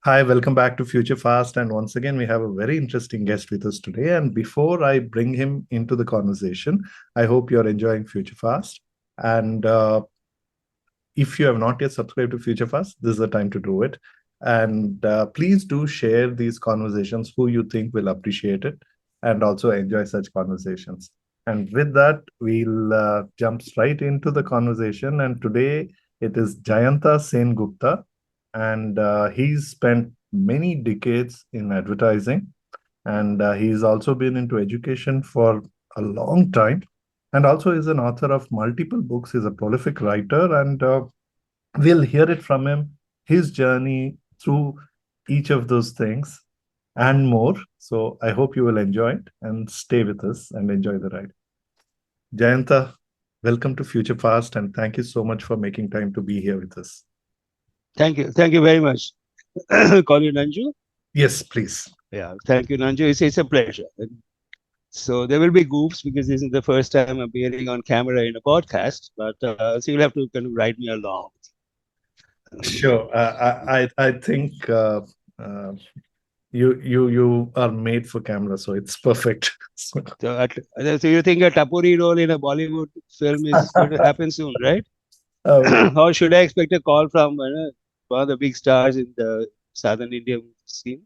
Hi, welcome back to Future Fast. And once again, we have a very interesting guest with us today. And before I bring him into the conversation, I hope you're enjoying Future Fast. And if you have not yet subscribed to Future Fast, this is the time to do it. And please do share these conversations who you think will appreciate it and also enjoy such conversations. And with that, we'll jump right into the conversation. And today it is Jayanta Sen Gupta, and he's spent many decades in advertising, and he's also been into education for a long time, and also is an author of multiple books. He's a prolific writer, and we'll hear it from him, his journey through each of those things and more. So I hope you will enjoy it and stay with us and enjoy the ride. Jayanta, welcome to Future Fast, and thank you so much for making time to be here with us. Thank you. Thank you very much. Call you Nanju? Yes, please. Yeah, thank you, Nanju. It's a pleasure. So there will be goofs because this is the first time I'm appearing on camera in a podcast, but so you'll have to kind of ride me along. Sure. I think uh, you are made for camera, so it's perfect. So you think a Tapuri role in a Bollywood film is going to happen soon, right? uh, Or should I expect a call from one of the big stars in the Southern Indian scene?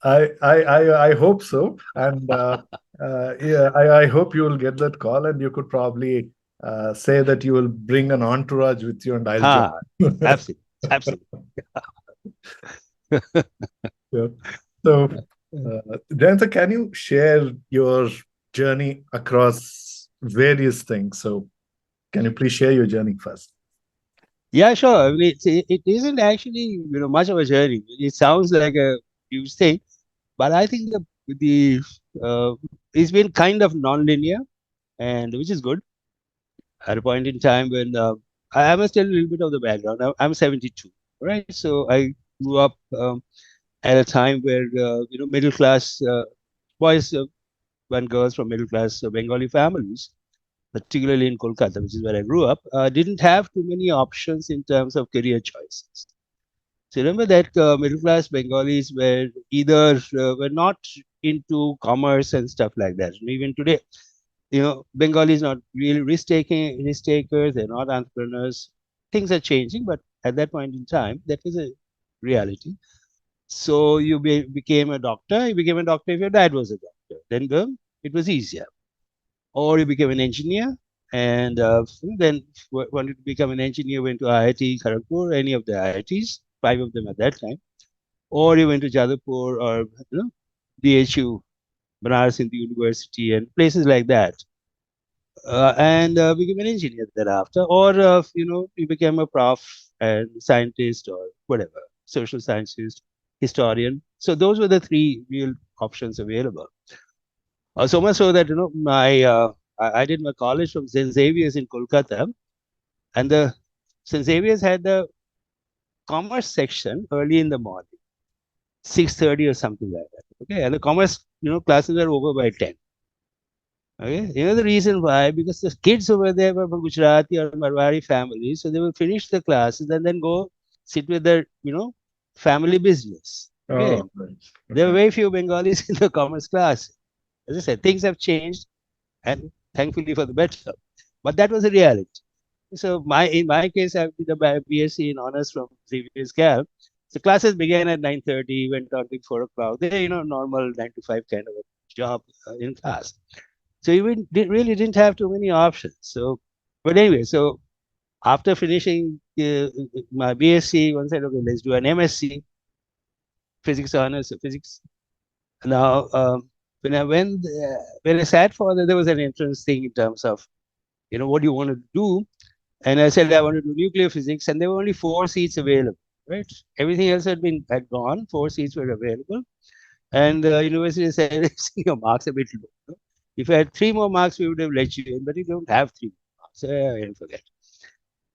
I hope so, and yeah, I hope you will get that call, and you could probably say that you will bring an entourage with you, and I'll join. Ah, absolutely, absolutely. Yeah. So, Jayanta, can you share your journey across various things? So, can you please share your journey first? Yeah, sure. I mean, it isn't actually much of a journey. It sounds like a huge thing, but I think the it's been kind of non-linear, and which is good. At a point in time when I must tell you a little bit of the background. I'm 72, right? So I grew up at a time where middle class boys and girls from middle class Bengali families, particularly in Kolkata, which is where I grew up, didn't have too many options in terms of career choices. So remember that middle class Bengalis were either were not into commerce and stuff like that. And even today, Bengalis not really risk takers. They're not entrepreneurs. Things are changing, but at that point in time, that was a reality. So became a doctor. You became a doctor if your dad was a doctor. Then it was easier. Or you became an engineer, and then wanted to become an engineer, went to IIT Kharagpur, any of the IITs, five of them at that time, or you went to Jadavpur or BHU, Banaras Hindu University, and places like that, and became an engineer thereafter, or you became a prof and scientist or whatever, social scientist, historian. So those were the three real options available. So much so that my I did my college from St. Xavier's in Kolkata, and the St. Xavier's had the commerce section early in the morning, 6:30 or something like that. Okay, and the commerce classes are over by 10. Okay, the reason why, because the kids over there were from Gujarati or Marwari families, so they will finish the classes and then go sit with their family business. Okay, Oh, right. there are Okay. very few Bengalis in the commerce class. As I said, things have changed, and thankfully for the better. But that was a reality. So in my case, I did a BSc in honors from Xavier's Cal. So classes began at 9:30, went on till 4 o'clock. They normal 9 to 5 kind of a job in class. So you really didn't have too many options. So, but anyway, so after finishing my BSc, one said, okay, let's do an MSc, physics honors, physics. Now, when I sat for that, there was an entrance thing in terms of what do you want to do, and I said I want to do nuclear physics, and there were only four seats available. Right, everything else had gone. Four seats were available, and the university said your marks a bit low. If you had three more marks, we would have let you in, but you don't have three marks. I forget.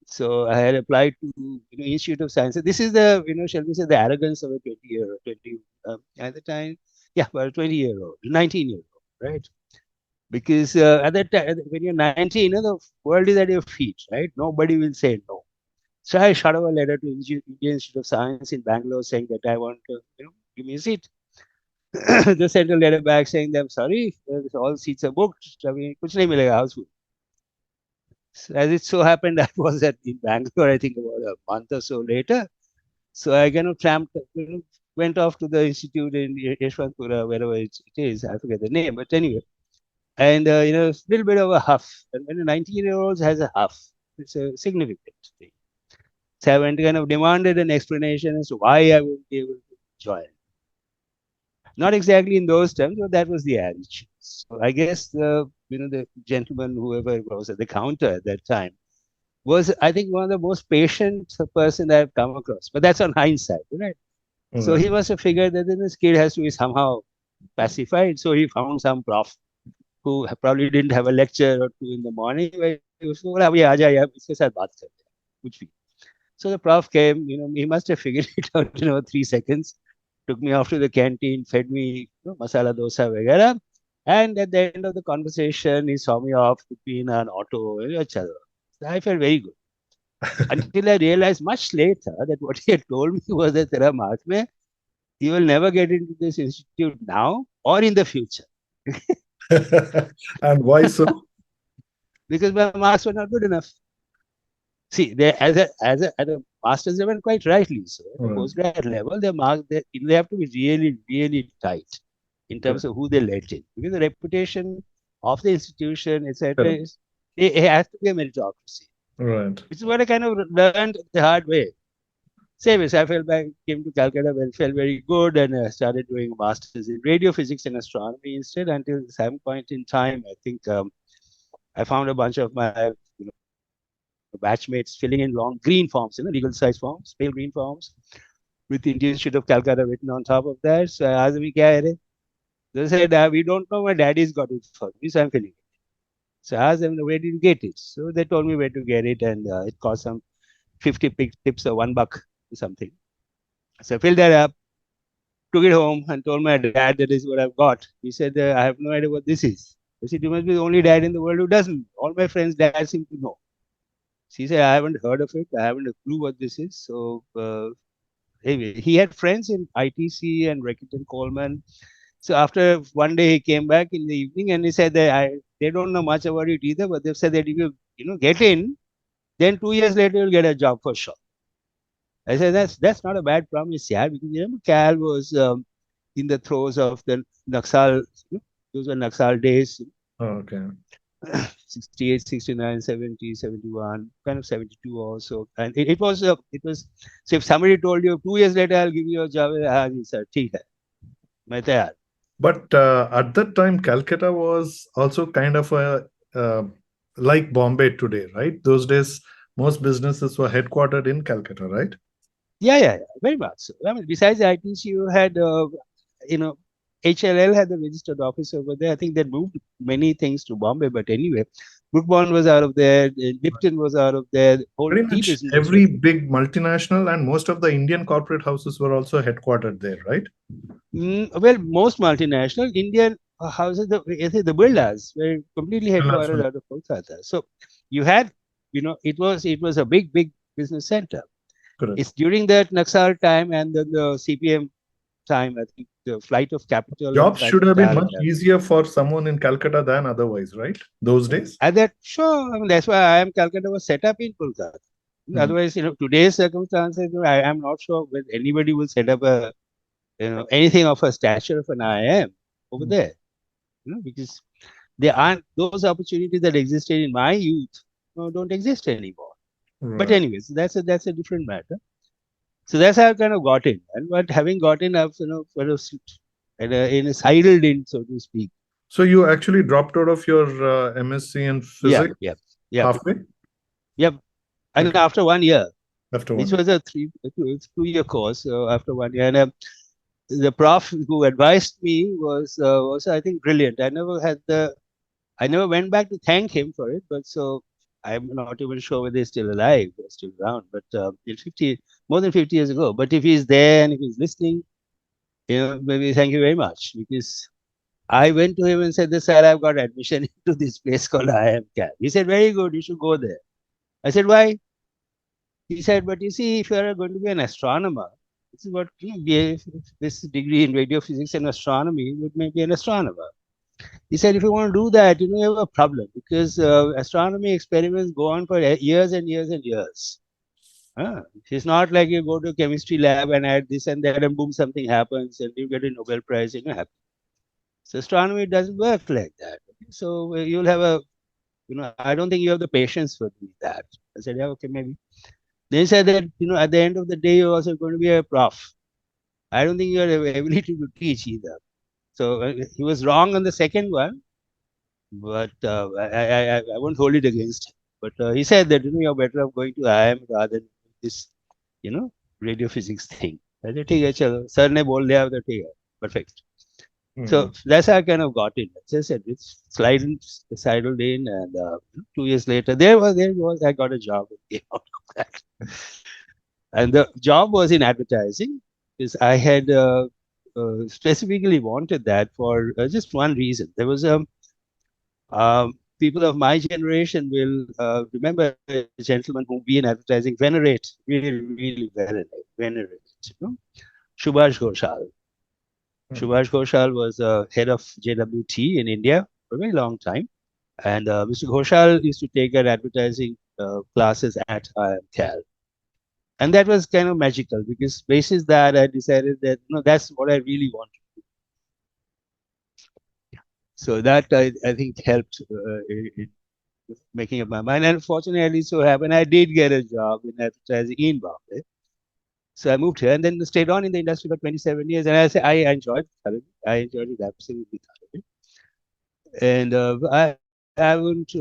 So I had applied to Institute of Science. This is the shall we say the arrogance of a 20 at the time, yeah, well 20-year-old, 19-year-old, right? Because at that time when you're 19, the world is at your feet, right? Nobody will say no. So I shot over a letter to Indian Institute of Science in Bangalore saying that I want to, give me a seat. They sent a letter back saying that I'm sorry, all seats are booked. अभी कुछ नहीं मिलेगा houseful. So as it so happened, I was in Bangalore, I think about a month or so later. So I kind of tramped, went off to the institute in Yeshwanthpura, wherever it is. I forget the name, but anyway. And, a little bit of a huff. And when a 19-year-old has a huff, it's a significant thing. So I went kind of demanded an explanation as to why I wouldn't be able to join. Not exactly in those terms, but that was the attitude. So I guess the gentleman, whoever was at the counter at that time, was, I think, one of the most patient person I've come across. But that's on hindsight, right? So he must have figured that this kid has to be somehow pacified. So he found some prof who probably didn't have a lecture or two in the morning. Where he was, "बोला, अभी आ जा यार, इसके साथ बात करते हैं, कुछ भी." So the prof came, he must have figured it out, 3 seconds, took me off to the canteen, fed me masala dosa, vagara. And at the end of the conversation, he saw me off, put me in an auto. So I felt very good. Until I realized much later that what he had told me was that Tera marks mein, you will never get into this institute now or in the future. And why so? Because my marks were not good enough. See, they at a master's level, quite rightly so. At the postgrad level, their marks they have to be really, really tight in terms of who they let in. Because the reputation of the institution, etc., it has to be a meritocracy. Right. Which is what I kind of learned the hard way. Same as I felt back, came to Calcutta, felt very good, and started doing a master's in radio physics and astronomy instead. Until some point in time, I think I found a bunch of my batchmates filling in long green forms, legal size forms, pale green forms, with the Indian Institute of Calcutta written on top of that. So I asked them, "Kya hai?" They said, "We don't know. My daddy's got it for me, so I'm filling it." So I asked them, "Where did you get it?" So they told me where to get it, and it cost some 50 pips or $1 or something. So I filled that up, took it home, and told my dad that is what I've got. He said, "I have no idea what this is." I said, "You must be the only dad in the world who doesn't. All my friends' dads seem to know." She said, "I haven't heard of it. I haven't a clue what this is." So anyway, he had friends in ITC and Reckitt and Coleman. So after one day he came back in the evening and he said that they don't know much about it either, but they've said that if you get in, then 2 years later you'll get a job for sure. I said that's not a bad promise, yeah, because Cal was in the throes of the Naxal, those were Naxal days. Okay. 68, 69, 70, 71, kind of 72 also. And it was, so if somebody told you 2 years later, I'll give you a job, sir, theek hai, main tayar. But at that time, Calcutta was also kind of like Bombay today, right? Those days, most businesses were headquartered in Calcutta, right? Yeah, very much so. I mean, besides ITC, you had, HLL had the registered office over there. I think they moved many things to Bombay, but anyway, Brook Bond was out of there. Lipton was out of there. Pretty much every big multinational and most of the Indian corporate houses were also headquartered there, right? Well, most multinational Indian houses, the Birlas were completely headquartered out of Kolkata. So you had, it was a big business center. Correct. It's during that Naxal time and then the CPM time, I think the flight of capital. Jobs should have been much easier for someone in Calcutta than otherwise, right? Those days. At that, sure. I mean, that's why Calcutta was set up in Kolkata. Otherwise, today's circumstances, I am not sure whether anybody will set up a, anything of a stature of an IIM over there. Because there aren't those opportunities that existed in my youth, don't exist anymore. Right. But anyways, that's a different matter. So that's how I kind of got in. And but having gotten up, sidled in, so to speak. So you actually dropped out of your MSc in physics? Yeah. Halfway? Yep. And okay. After 1 year. Which was a 2-year course. So after 1 year. And the prof who advised me was I think, brilliant. I never went back to thank him for it, but so I'm not even sure whether he's still alive or still around, but more than 50 years ago. But if he's there and if he's listening, maybe thank you very much, because I went to him and said, "Sir, I've got admission into this place called IIM Cal." He said, "Very good, you should go there." I said, "Why?" He said, but you see, if you are going to be an astronomer, this is what this degree in radio physics and astronomy would make you an astronomer. He said, if you want to do that, you have a problem because astronomy experiments go on for years and years and years. It's not like you go to a chemistry lab and add this and that, and boom, something happens, and you get a Nobel Prize, and you're happy. So astronomy doesn't work like that. So you'll have a, I don't think you have the patience for doing that. I said, yeah, okay, maybe. They said that, at the end of the day, you're also going to be a prof. I don't think you have the ability to teach either. So he was wrong on the second one, but I won't hold it against him. But he said that, you're better off going to IIM rather than this, radio physics thing. I said, ठीक है, चलो, sir ने बोल दिया तो ठीक है, perfect. So that's how I kind of got in. As I said, it's sidled in, and 2 years later, there was I got a job out of that. And the job was in advertising, because I had specifically wanted that for just one reason. There was people of my generation will remember a gentleman whom we in advertising venerate, really venerate, Subhash Ghoshal. Subhash Ghoshal was head of JWT in India for a very long time. And Mr. Ghoshal used to take our advertising classes at IIM Cal. And that was kind of magical, because basis that I decided that, that's what I really want to do. So that I think helped in making up my mind. And fortunately, so happened, I did get a job in advertising in Bombay. So I moved here and then stayed on in the industry for 27 years. And I enjoyed it. I enjoyed it absolutely thoroughly. And I haven't,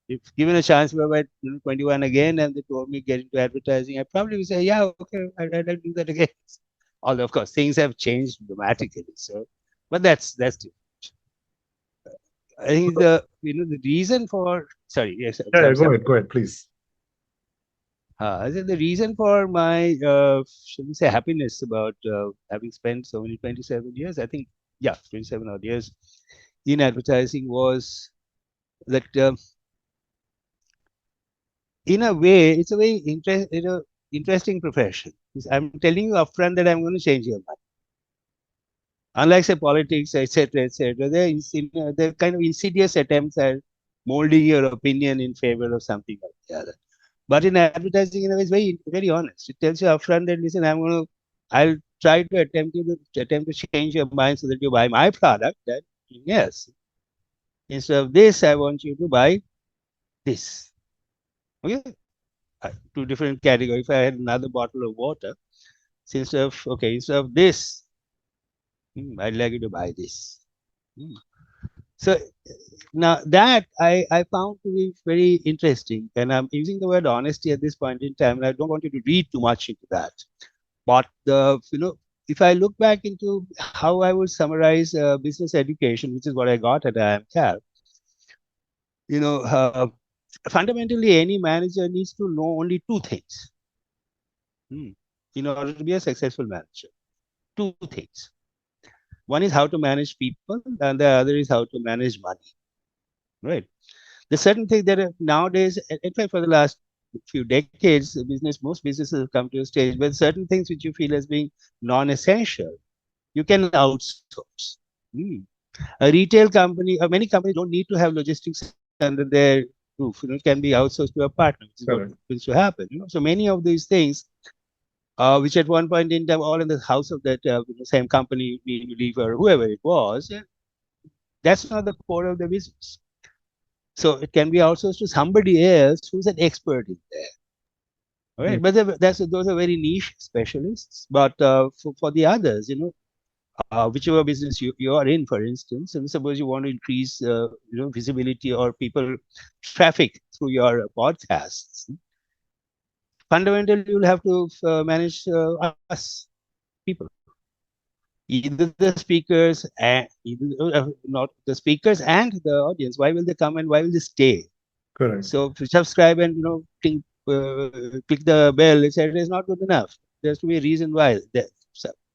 if given a chance, we were 21 again, and they told me get into advertising, I probably would say, yeah, okay, I'll do that again. Although, of course, things have changed dramatically. So, but that's different. I think the reason for, sorry, yes. Yeah, go ahead, please. I said the reason for my, should we say, happiness about having spent so many 27 years, I think, 27 odd years in advertising was that, in a way, it's a very interesting profession. I'm telling you upfront that I'm going to change your mind. Unlike, say, politics, etc., they're kind of insidious attempts at molding your opinion in favor of something or the other. But in advertising, in a way, it's very, very honest. It tells you upfront that, listen, I'll try to attempt to change your mind so that you buy my product. That, yes. Instead of this, I want you to buy this. Okay? Two different categories. If I had another bottle of water, instead of this, I'd like you to buy this. So now that I found to be very interesting, and I'm using the word honesty at this point in time, and I don't want you to read too much into that. But if I look back into how I would summarize business education, which is what I got at IIM Cal, fundamentally, any manager needs to know only two things in order to be a successful manager. Two things. One is how to manage people, and the other is how to manage money. Right? The certain thing that nowadays, in fact, for the last few decades, most businesses have come to a stage where certain things which you feel as being non-essential, you can outsource. A retail company, or many companies don't need to have logistics under their roof. It can be outsourced to a partner, which is what happens to happen. So many of these things, which at one point in time, all in the house of that same company, Unilever, or whoever it was, that's not the core of the business. So it can be outsourced to somebody else who's an expert in there. All right, but those are very niche specialists. But for the others, whichever business you are in, for instance, and suppose you want to increase visibility or people traffic through your podcasts, fundamentally you'll have to manage us people, either the speakers and not the speakers and the audience. Why will they come and why will they stay? Correct. So to subscribe and click the bell, etc., is not good enough. There has to be a reason why.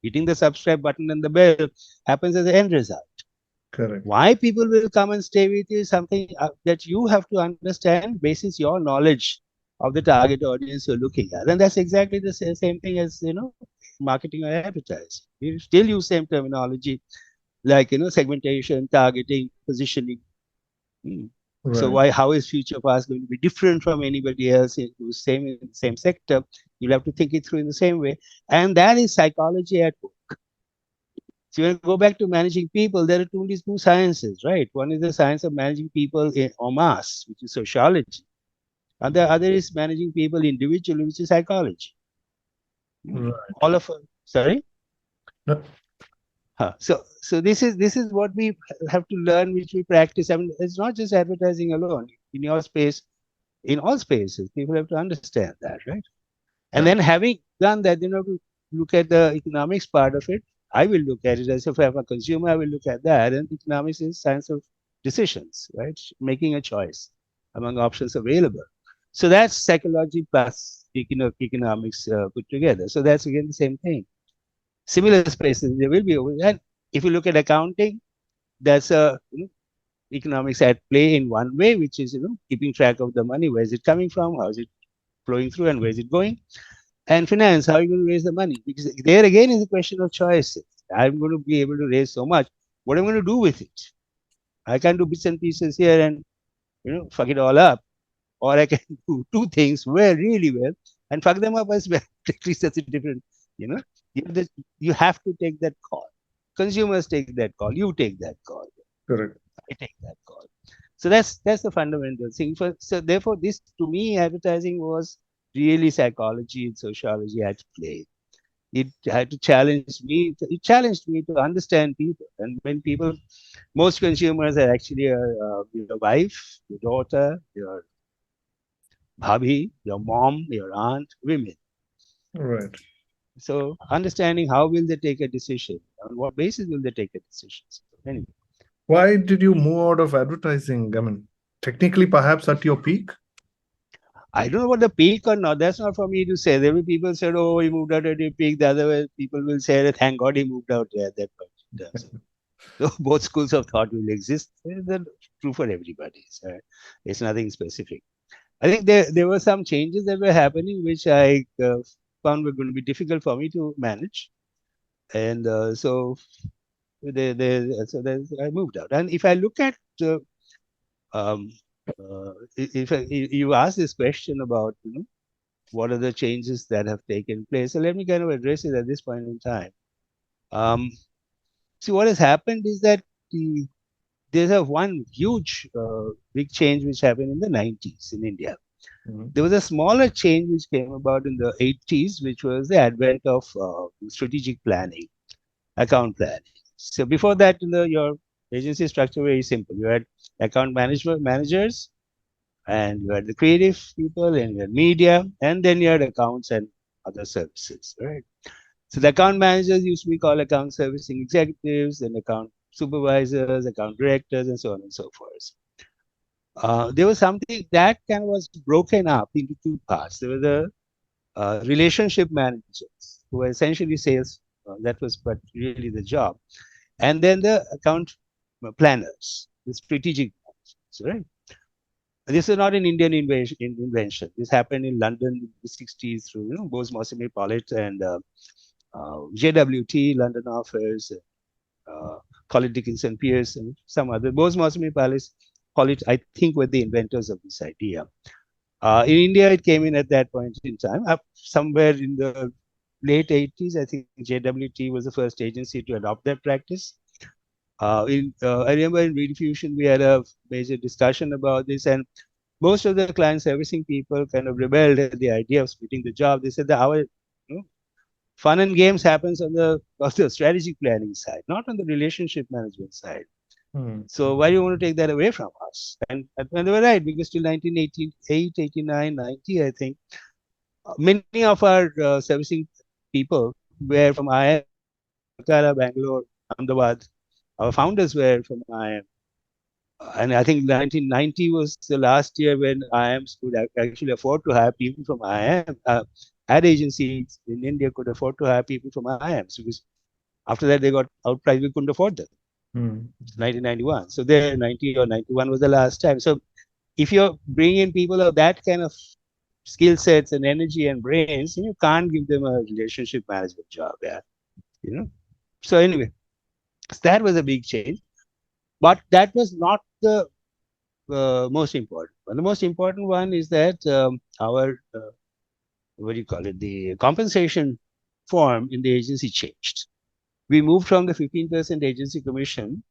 Hitting the subscribe button and the bell happens as an end result. Correct. Why people will come and stay with you is something that you have to understand basis your knowledge of the target audience you're looking at. And that's exactly the same thing as, marketing or advertising. You still use same terminology like, segmentation, targeting, positioning. So Right. how is Future Fast going to be different from anybody else in the same sector? You'll have to think it through in the same way. And that is psychology at work. So when you go back to managing people, there are only two sciences, right? One is the science of managing people en masse, which is sociology. And the other is managing people individually, which is psychology. Right. All of us, sorry? No, So this is what we have to learn, which we practice. I mean, it's not just advertising alone. In your space, in all spaces, people have to understand that, right? And yeah. then having done that, to look at the economics part of it. I will look at it as if I'm a consumer, I will look at that. And economics is science of decisions, right? Making a choice among options available. So that's psychology plus economics put together. So that's again the same thing. Similar spaces there will be, and if you look at accounting, that's a economics at play in one way, which is keeping track of the money. Where is it coming from? How is it flowing through, and where is it going? And finance, how are you going to raise the money? Because there again is a question of choices. I'm going to be able to raise so much. What am I going to do with it? I can do bits and pieces here and fuck it all up, or I can do two things really well and fuck them up as well. At least that's a different. You know, you have to take that call. Consumers take that call. You take that call. Correct. I take that call. So that's the fundamental thing. So therefore, this to me, advertising was really psychology and sociology at play. It had to challenge me. It challenged me to understand people. And when people, most consumers are actually your wife, your daughter, your bhabhi, your mom, your aunt, women. Right. So understanding how will they take a decision, on what basis will they take a decision. So anyway. Why did you move out of advertising? I mean, technically, perhaps at your peak? I don't know what the peak or not. That's not for me to say. There will be people said, "Oh, he moved out at the peak." The other way, people will say, "Thank God he moved out at that point." So both schools of thought will exist. That's true for everybody. So it's nothing specific. I think there were some changes that were happening, which I found were going to be difficult for me to manage, and so I moved out. And if I look at um, if you ask this question about what are the changes that have taken place, so let me kind of address it at this point in time. See, what has happened is that there's one huge big change which happened in the 90s in India. There was a smaller change which came about in the 80s, which was the advent of strategic planning, account planning. So before that, your agency structure very simple. You had account managers, and you had the creative people, and you had media, and then you had accounts and other services, right? So the account managers used to be called account servicing executives, and account supervisors, account directors, and so on and so forth. There was something that kind of was broken up into two parts. There were the relationship managers who were essentially sales. That was but really the job. And then the account planners, the strategic managers, right? This is not an Indian invention. This happened in London in the 60s through Bose Mosemy Pollitt and JWT, London office, Collett Dickinson Pierce, and some other. Bose Mosemy Pollitt, I think, were the inventors of this idea. In India, it came in at that point in time, somewhere in the late 80s. I think JWT was the first agency to adopt that practice. I remember in Rediffusion, we had a major discussion about this, and most of the client servicing people kind of rebelled at the idea of splitting the job. They said that our fun and games happens on the strategic planning side, not on the relationship management side. So why do you want to take that away from us? And they were right, because till 1988, 89, 90, I think, many of our servicing people were from IIM, Calcutta, Bangalore, Ahmedabad. Our founders were from IIM. And I think 1990 was the last year when IIMs could actually afford to hire people from IIM. Ad agencies in India could afford to hire people from IIMs, because after that they got outpriced. We couldn't afford them. 1991. So there, 90 or 91 was the last time. So if you're bringing in people of that kind of skill sets and energy and brains, you can't give them a relationship management job. Yeah, you know. So anyway, so that was a big change, but that was not the most important one. The most important one is that our what do you call it? The compensation form in the agency changed. We moved from the 15% agency commission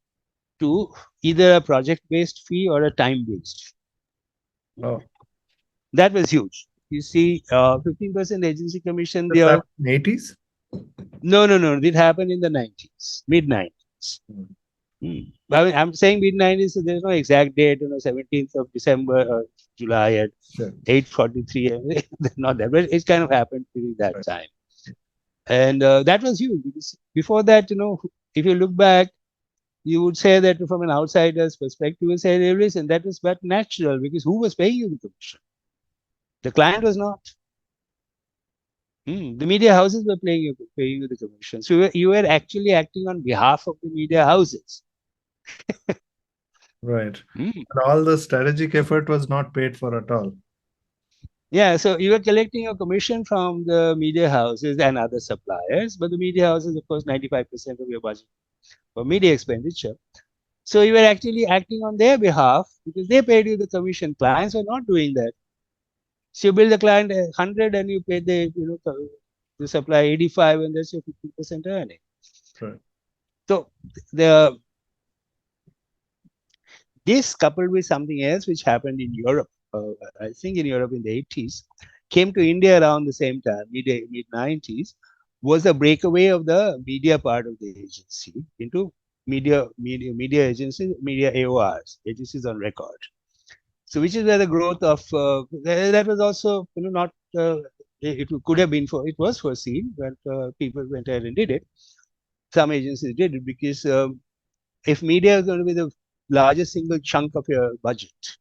to either a project-based fee or a time-based. Oh, That was huge. You see, 15% agency commission is that there. in 80s? No. It happened in the 90s, mid 90s. I mean, I'm saying mid 90s, so there's no exact date, 17th of December or July at Sure. 8:43. Not that, but it kind of happened during that Right. time. And that was huge because before that, if you look back, you would say that from an outsider's perspective, you would say, listen, that was but natural because who was paying you the commission? The client was not. The media houses were paying you the commission. So you were actually acting on behalf of the media houses. Right. And all the strategic effort was not paid for at all. Yeah, so you were collecting a commission from the media houses and other suppliers, but the media houses, of course, 95% of your budget for media expenditure. So you were actually acting on their behalf because they paid you the commission. Clients were not doing that. So you bill the client 100 and you pay the supply 85, and that's your 50% earning. Right. So this coupled with something else which happened in Europe, I think in Europe in the 80s, came to India around the same time, mid 90s, was the breakaway of the media part of the agency into media agencies, media AORs, agencies on record. So which is where the growth of that was also not it could have been it was foreseen, but people went ahead and did it. Some agencies did it because if media is going to be the largest single chunk of your budget,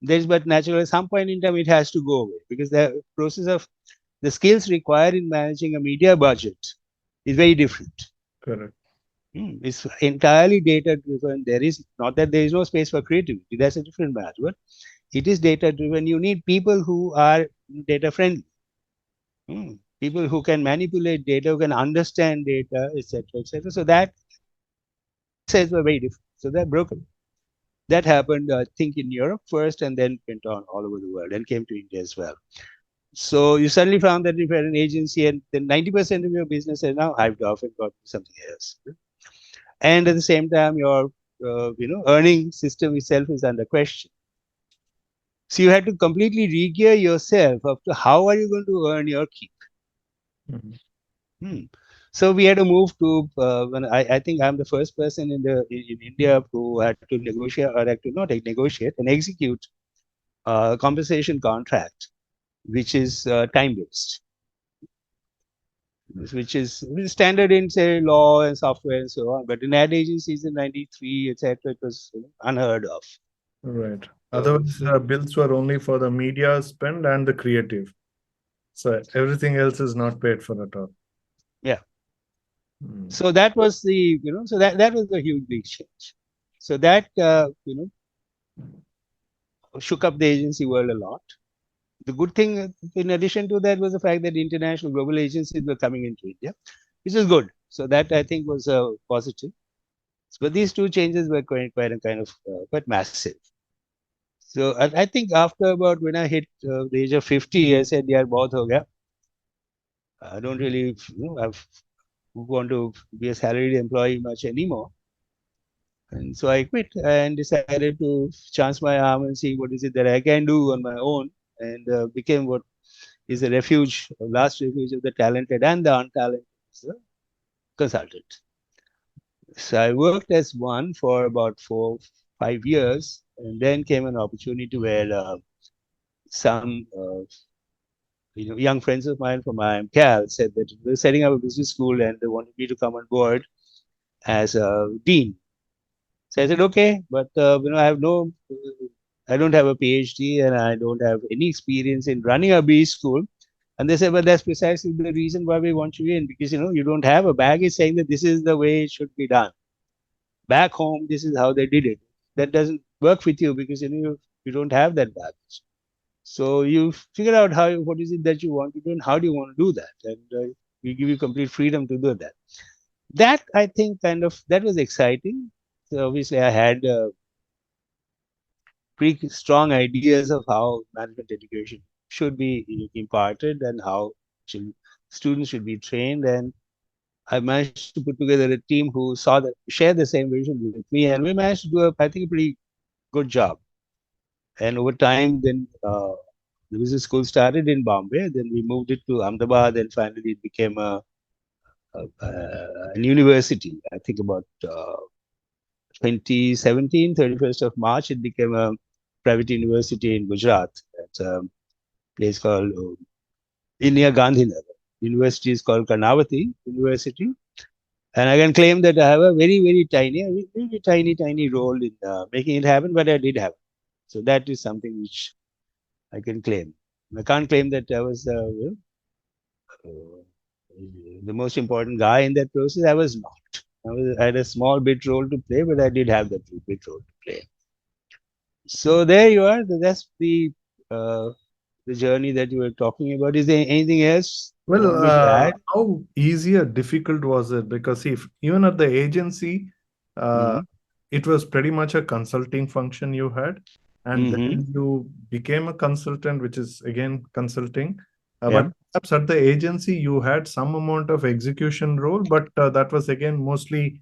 there's but naturally at some point in time it has to go away because the process of the skills required in managing a media budget is very different. Correct. It's entirely data driven. There is not that there is no space for creativity. That's a different matter. But it is data driven. You need people who are data friendly. People who can manipulate data, who can understand data, etc., etc. So that says were very different. So they're broken. That happened, I think, in Europe first, and then went on all over the world and came to India as well. So you suddenly found that if you're an agency and then 90% of your business is now hived off and got something else. And at the same time, your earning system itself is under question. So you had to completely re-gear yourself up to how are you going to earn your keep. So we had to move to when I think I'm the first person in India who had to negotiate or had to not negotiate and execute a compensation contract, which is time based, which is standard in say law and software and so on. But in ad agencies in '93, etc., it was unheard of. Right. Otherwise, bills were only for the media spend and the creative. So everything else is not paid for at all. Yeah. So that was the so that was a huge big change. So that shook up the agency world a lot. The good thing, in addition to that, was the fact that international global agencies were coming into India, which is good. So that I think was positive. But these two changes were quite massive. So I think after about when I hit the age of 50, I said, "Yeah, both ho gaya. I don't really want to be a salaried employee much anymore." And so I quit and decided to chance my arm and see what is it that I can do on my own, and became what is a refuge, a last refuge of the talented and the untalented, consultant. So I worked as one for about 5 years, and then came an opportunity where some young friends of mine from IIM-CAL said that they're setting up a business school and they wanted me to come on board as a dean. So I said, okay, but I don't have a PhD and I don't have any experience in running a B school. And they said, well, that's precisely the reason why we want you in, because you don't have a baggage saying that this is the way it should be done. Back home, this is how they did it. That doesn't work with you because you don't have that baggage. So you figure out what is it that you want to do and how do you want to do that, and we give you complete freedom to do that. That I think that was exciting. So obviously I had pretty strong ideas of how management education should be imparted and how should, students should be trained. And I managed to put together a team who shared the same vision with me, and we managed to do I think a pretty good job. And over time, then the business school started in Bombay. Then we moved it to Ahmedabad, and finally it became an university. I think about 2017, 31st of March, it became a private university in Gujarat. It's a place called Indira Gandhinagar. University is called Karnavati University. And I can claim that I have a very tiny role in making it happen, but I did have it. So that is something which I can claim. I can't claim that I was the most important guy in that process. I was not. I had a small bit role to play, but I did have that bit role to play. So there you are. That's the journey that you were talking about. Is there anything else you Well, want me to add? how easy or difficult was it? Because if even at the agency, uh, Mm-hmm. it was pretty much a consulting function you had, and Mm-hmm. then you became a consultant, which is again consulting. Yeah. But perhaps at the agency, you had some amount of execution role, but that was again mostly,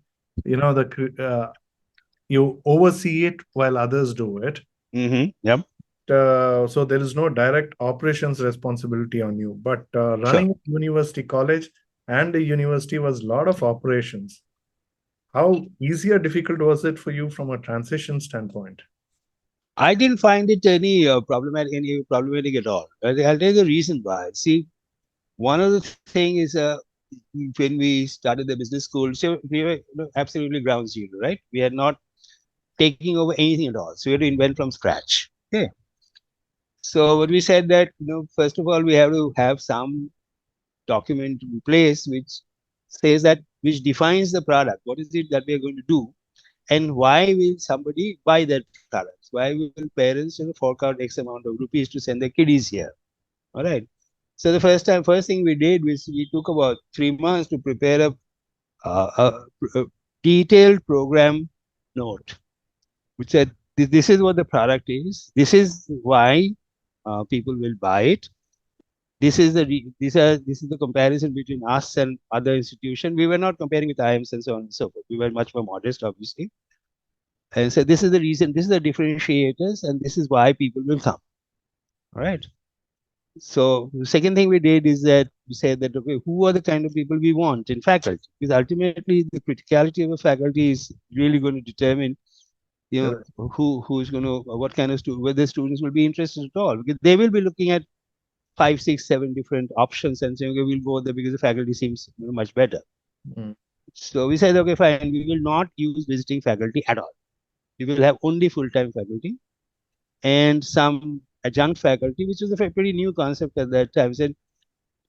you oversee it while others do it. Mm-hmm. Yep. So there is no direct operations responsibility on you. But Sure. running a university college and a university was a lot of operations. How easy or difficult was it for you from a transition standpoint? I didn't find it any problematic at all. I'll tell you the reason why. See, one of the thing is when we started the business school, so we were absolutely ground zero, right? We are not taking over anything at all. So we had to invent from scratch. Okay. So what we said that first of all we have to have some document in place which says that which defines the product. What is it that we are going to do, and why will somebody buy that product? Why will parents fork out X amount of rupees to send their kiddies here? All right. So the first thing we did was we took about 3 months to prepare a detailed program note, which said this is what the product is. This is why people will buy it. This is the comparison between us and other institutions. We were not comparing with IIMs and so on and so forth. We were much more modest, obviously. And so this is the reason, this is the differentiators, and this is why people will come. All right. So the second thing we did is that we said that okay, who are the kind of people we want in faculty? Because ultimately the criticality of a faculty is really going to determine Correct. who's going to what kind of whether students will be interested at all, because they will be looking at 5, 6, 7 different options and saying okay, we'll go there because the faculty seems much better. Mm. So we said okay, fine, we will not use visiting faculty at all. We will have only full-time faculty and some adjunct faculty, which was a pretty new concept at that time. Said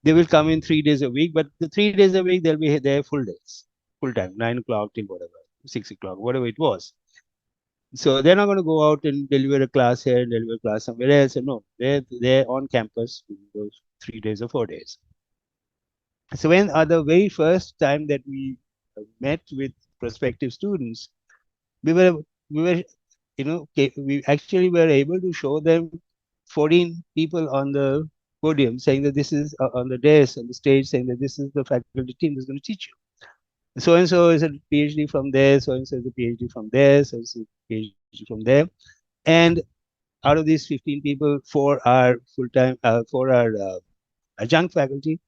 they will come in 3 days a week, but the 3 days a week they'll be there full days, full time, 9 o'clock till whatever, 6 o'clock, whatever it was. So they're not going to go out and deliver a class here and deliver a class somewhere else. No, they're on campus those 3 days or 4 days. So when the very first time that we met with prospective students, we were we were we actually were able to show them 14 people on the podium saying that this is on the desk on the stage saying that this is the faculty team that's going to teach you. So and so is a PhD from there, so and so is a PhD from there, so and so is a PhD from there. And out of these 15 people, four are adjunct faculty.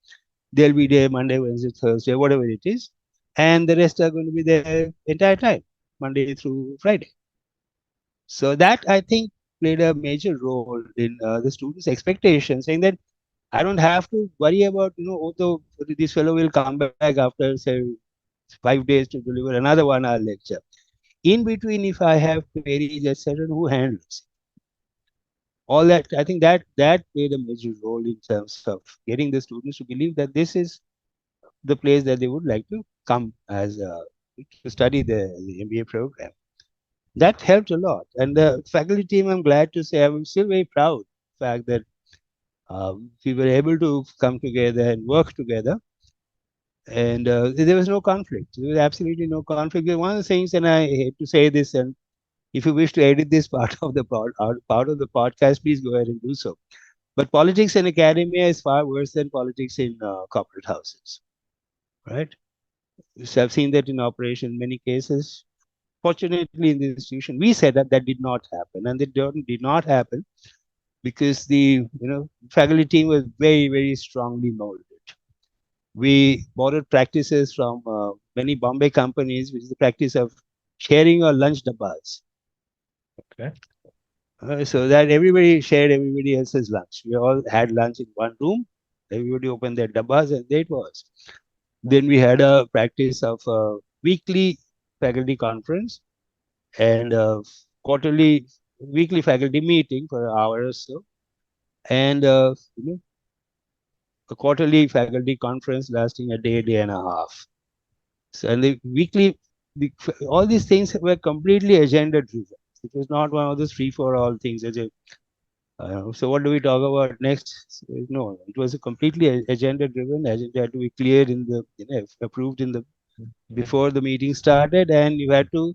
They'll be there Monday, Wednesday, Thursday, whatever it is. And the rest are going to be there entire time, Monday through Friday. So that I think played a major role in the students' expectations, saying that I don't have to worry about, although this fellow will come back after, say, 5 days to deliver another 1 hour lecture. In between, if I have queries, etc., who handles all that? I think that played a major role in terms of getting the students to believe that this is the place that they would like to come as to study the MBA program. That helped a lot. And the faculty team, I'm glad to say, I'm still very proud fact that we were able to come together and work together, and there was no conflict. There was absolutely no conflict. One of the things, and I hate to say this, and if you wish to edit this part of the part of the podcast, please go ahead and do so. But politics in academia is far worse than politics in corporate houses, right? So I've seen that in operation in many cases. Fortunately, in the institution we set up, that did not happen, and it did not happen because the faculty team was very, very strongly molded. We borrowed practices from many Bombay companies, which is the practice of sharing our lunch dabbas. Okay. So that everybody shared everybody else's lunch. We all had lunch in one room. Everybody opened their dabbas, and there it was. Then we had a practice of a weekly faculty conference and a weekly faculty meeting for an hour or so, and a quarterly faculty conference lasting a day and a half. So, and the weekly, all these things were completely agenda driven. It was not one of those free for all things. So what do we talk about next? So, no, it was a completely agenda driven. Agenda had to be cleared in the, approved in the before the meeting started, and you had to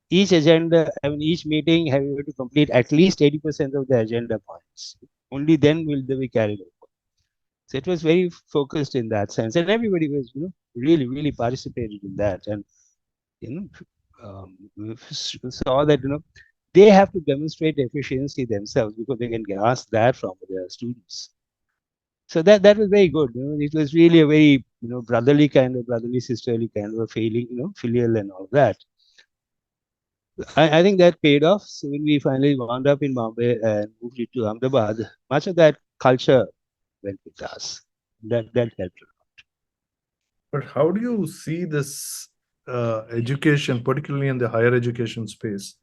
each agenda. I mean, each meeting had to complete at least 80% of the agenda points. Only then will they be carried over. So it was very focused in that sense, and everybody was, really, really participated in that, and saw that they have to demonstrate efficiency themselves because they can ask that from their students. So that was very good. It was really a very brotherly sisterly kind of a feeling, filial and all that. I think that paid off. So when we finally wound up in Bombay and moved it to Ahmedabad, much of that culture went with us. That helped. But how do you see this education, particularly in the higher education space,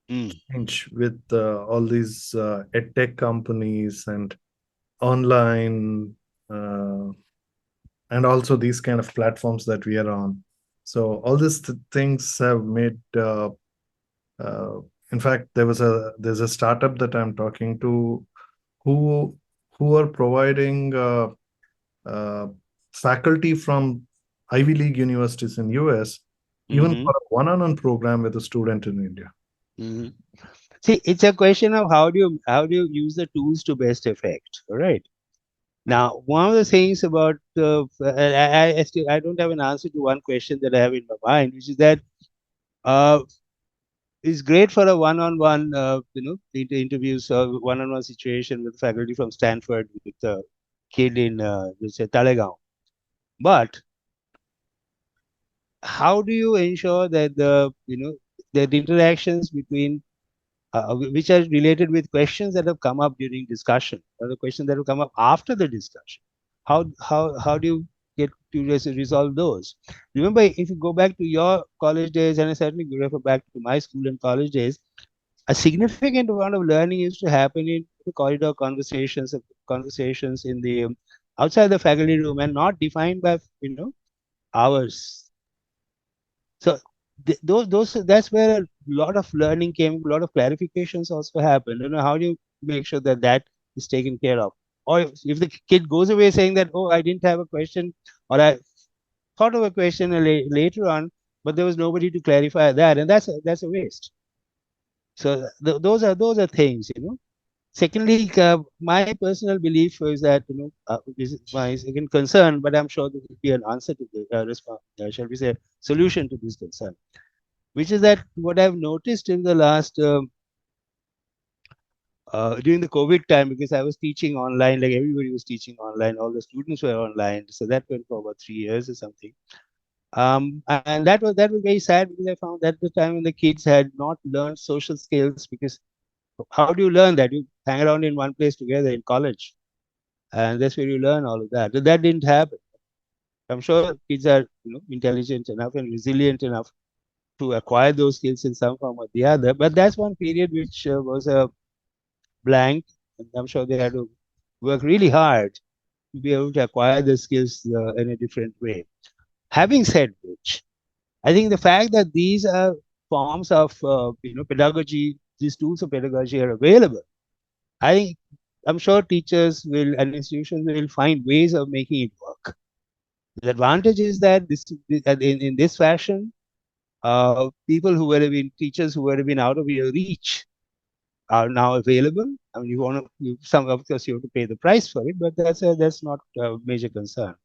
change with all these edtech companies and online and also these kind of platforms that we are on? So all these things have made. In fact, there's a startup that I'm talking to who are providing faculty from Ivy League universities in US, even for a one-on-one program with a student in India. See, it's a question of how do you use the tools to best effect. All right. Now, one of the things about I don't have an answer to one question that I have in my mind, which is that it's great for a one-on-one, interviews or one-on-one situation with faculty from Stanford with a kid in, let's say, Talegaon. But how do you ensure that the interactions between which are related with questions that have come up during discussion or the questions that have come up after the discussion? How do you get to resolve those? Remember, if you go back to your college days, and I certainly refer back to my school and college days, a significant amount of learning used to happen in the corridor conversations in the outside the faculty room and not defined by hours. So that's where a lot of learning came, a lot of clarifications also happened. How do you make sure that is taken care of? Or if the kid goes away saying that, oh, I didn't have a question, or I thought of a question later on, but there was nobody to clarify that, and that's a waste. So those are things. Secondly, my personal belief is that this is my second concern, but I'm sure there will be an answer to the response. Shall we say solution to this concern, which is that what I've noticed in the last during the COVID time, because I was teaching online, like everybody was teaching online, all the students were online, so that went for about 3 years or something. And that was very sad because I found that the time when the kids had not learned social skills, because how do you learn that? You hang around in one place together in college, and that's where you learn all of that. But that didn't happen. I'm sure kids are intelligent enough and resilient enough to acquire those skills in some form or the other. But that's one period which was a blank, and I'm sure they had to work really hard to be able to acquire the skills in a different way. Having said which, I think the fact that these are forms of pedagogy, these tools of pedagogy are available, I think I'm sure teachers will and institutions will find ways of making it work. The advantage is that in this fashion, people who would have been teachers who would have been out of your reach are now available. I mean, some of course you have to pay the price for it, but that's not a major concern.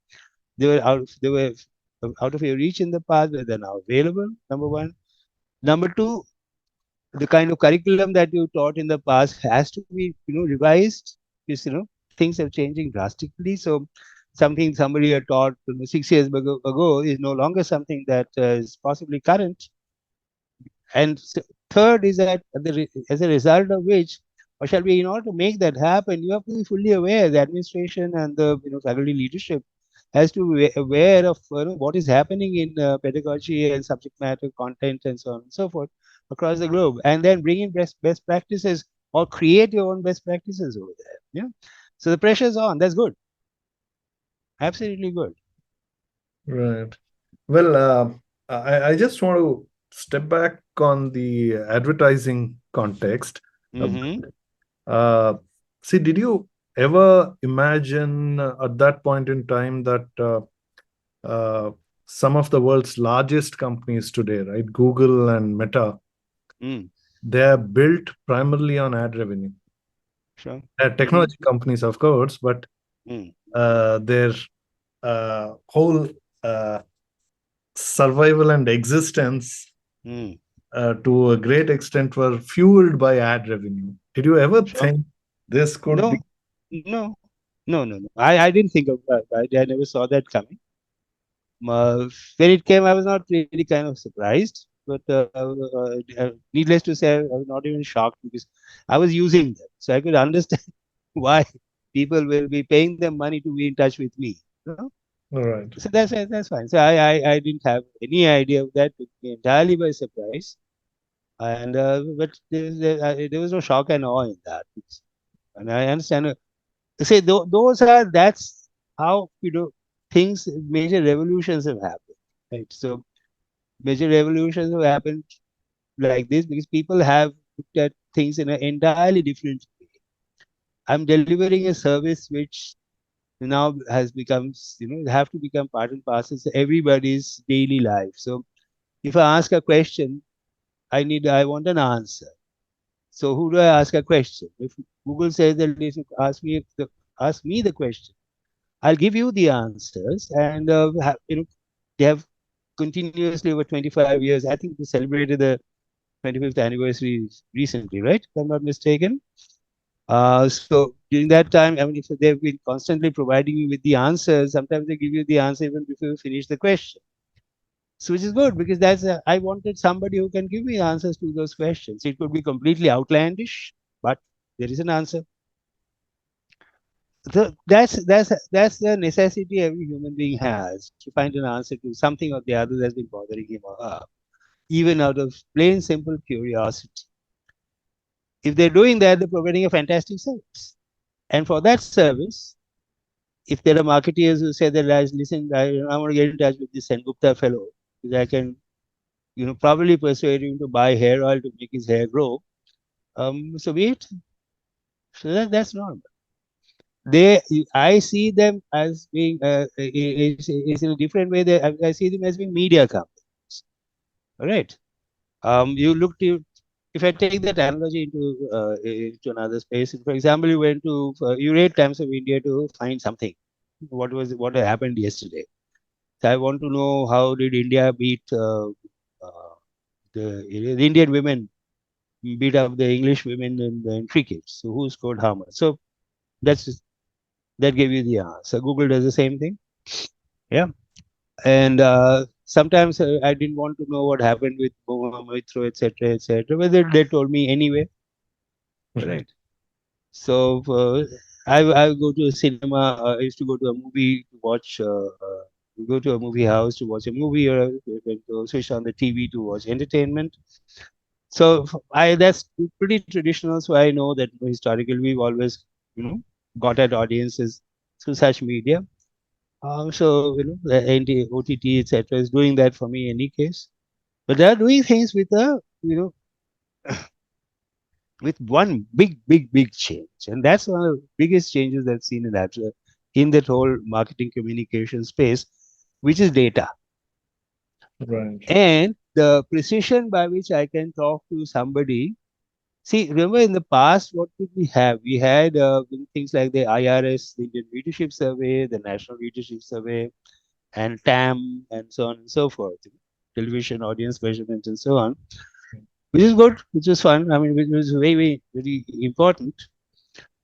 They were out of your reach in the past, but they're now available. Number one. Number two, the kind of curriculum that you taught in the past has to be revised, because things are changing drastically. So something somebody had taught 6 years ago is no longer something that is possibly current. And third is that as a result of which, or shall we, in order to make that happen, you have to be fully aware. The administration and the faculty leadership has to be aware of what is happening in pedagogy and subject matter content and so on and so forth across the globe, and then bring in best practices or create your own best practices over there. Yeah. So the pressure's on. That's good. Absolutely good. Right. Well, I just want to step back on the advertising context. Mm-hmm. See, did you ever imagine at that point in time that some of the world's largest companies today, right, Google and Meta, they are built primarily on ad revenue? Sure. They're technology companies, of course, but their whole survival and existence to a great extent were fueled by ad revenue. Did you ever think this could No, be? no. I didn't think of that. I never saw that coming. When it came, I was not really kind of surprised, but needless to say, I was not even shocked because I was using them, so I could understand why people will be paying them money to be in touch with me. All right. So that's fine. So I didn't have any idea of that. Took me entirely by surprise, and but there was no shock and awe in that. And I understand. Say that's how things, major revolutions have happened, right? So major revolutions have happened like this because people have looked at things in an entirely different way. I'm delivering a service which now has become, have to become part and parcel of everybody's daily life. So if I ask a question, I want an answer. So who do I ask a question? If Google says that they should ask me the question, I'll give you the answers, and they have continuously over 25 years. I think they celebrated the 25th anniversary recently, right? If I'm not mistaken. So during that time, I mean, if they've been constantly providing you with the answers, sometimes they give you the answer even before you finish the question. So which is good because I wanted somebody who can give me answers to those questions. It could be completely outlandish, but there is an answer. That's the necessity every human being has to find an answer to something or the other that's been bothering him or her, even out of plain simple curiosity. If they're doing that, they're providing a fantastic service. And for that service, if there are marketeers who say that, listen, I want to get in touch with this Sengupta fellow, because I can, probably persuade him to buy hair oil to make his hair grow. So be it. So that's normal. I see them as being is in a different way. I see them as being media companies. All right. You look to if I take that analogy into another space. For example, you went to you read Times of India to find something. What happened yesterday? So I want to know how did India beat the Indian women beat up the English women in cricket. So who scored how much? So that gave you the answer. Google does the same thing. Yeah. And sometimes I didn't want to know what happened with Mohammed, etc., etc. But they told me anyway. Right. So I go to a cinema. I used to go to a movie to watch. Go to a movie house to watch a movie, or to switch on the TV to watch entertainment. So that's pretty traditional. So I know that historically we've always got at audiences through such media. So the OTT etc. is doing that for me in any case. But they are doing things with a with one big change, and that's one of the biggest changes I've seen in that whole marketing communication space, which is data Right. and the precision by which I can talk to somebody. See, remember in the past, what did we have? We had things like the IRS, the Indian Leadership Survey, the National Leadership Survey, and TAM, and so on and so forth. Television audience measurement and so on, which is good, which is fun. I mean, which was very important,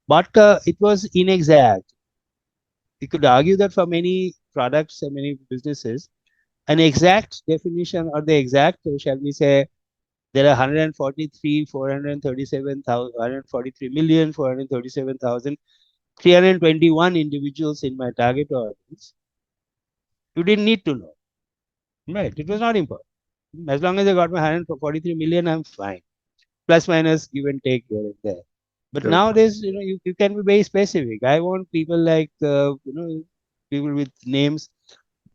but it was inexact. We could argue that for many products and many businesses, an exact definition or the exact, shall we say, there are 143, 437,000, 437,321 individuals in my target audience. You didn't need to know, right? It was not important. As long as I got my 143 million, I'm fine. Plus minus, give and take here and there. But Correct. nowadays, you can be very specific. I want people like, people with names,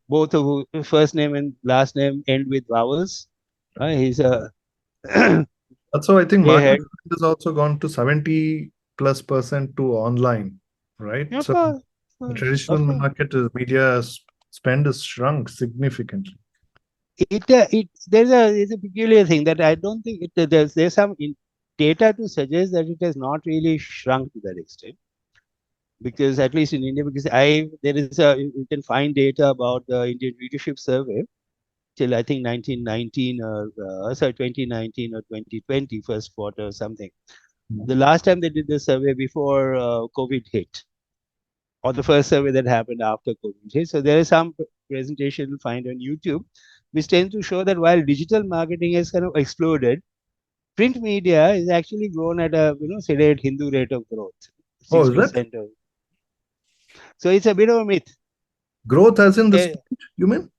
both of who first name and last name end with vowels. He's a So I think way marketing ahead. has also gone to 70+% to online, right? Of So course, the of course, traditional of course. market is media spend has shrunk significantly. There's a peculiar thing that I don't think there's some data to suggest that it has not really shrunk to that extent, because at least in India, because there is a you can find data about the Indian Leadership Survey till I think 1919 or 2019 or 2020 first quarter or something. The last time they did the survey before COVID hit, or the first survey that happened after COVID hit. So there is some presentation you'll find on YouTube, which tends to show that while digital marketing has kind of exploded, print media is actually grown at a sedate Hindu rate of growth, Oh, six is that percent. So it's a bit of a myth. growth as in the Yeah, speed, you mean?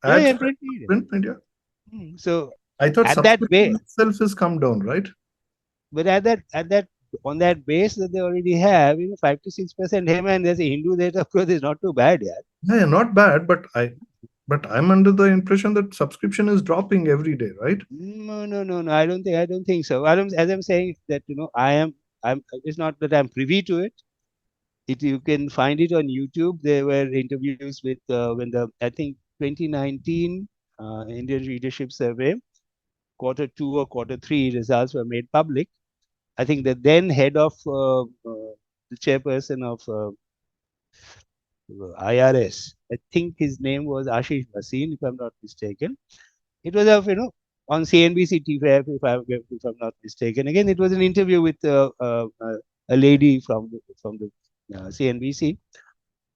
yeah, Ad yeah, spend print on media. print media? So I thought at that subscription way, itself has come down, right? but at that on that base that they already have, 5 to 6%. Hey man, there's a Hindu rate of growth is not too bad, yeah. Yeah, not bad, but I'm under the impression that subscription is dropping every day, right? No, no, no, no. I don't think so. As I'm saying that I'm. It's not that I'm privy to it. You can find it on YouTube. There were interviews with when the I think 2019 Indian Leadership Survey Q2 or Q3 results were made public. I think the then head of the chairperson of IRS. I think his name was Ashish Bhasin, if I'm not mistaken. It was on CNBC TV, if I'm not mistaken. Again, it was an interview with a lady from the CNBC,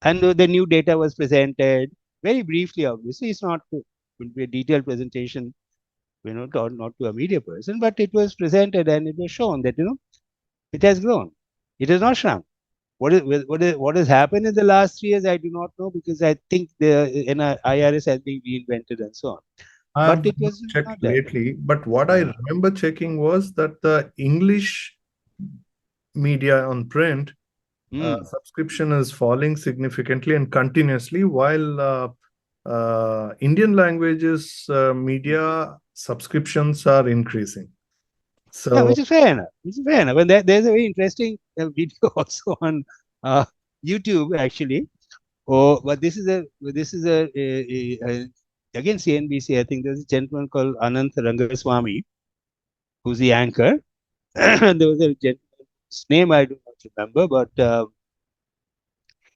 and the new data was presented very briefly. Obviously, it's not going to be a detailed presentation, not to a media person, but it was presented and it was shown that it has grown. It has not shrunk. What has happened in the last 3 years? I do not know, because I think the IRS has been reinvented and so on. I've But it not was checked not that. lately, but what I Uh, remember checking was that the English media on print mm. subscription is falling significantly and continuously, while Indian languages media subscriptions are increasing. Yeah, So, which is fair enough. Which is fair enough. And there's a very interesting video also on uh, YouTube actually. Oh, but this is again CNBC. I think there's a gentleman called Ananth Rangaswamy who's the anchor. And there was a gentleman's name I do not remember, but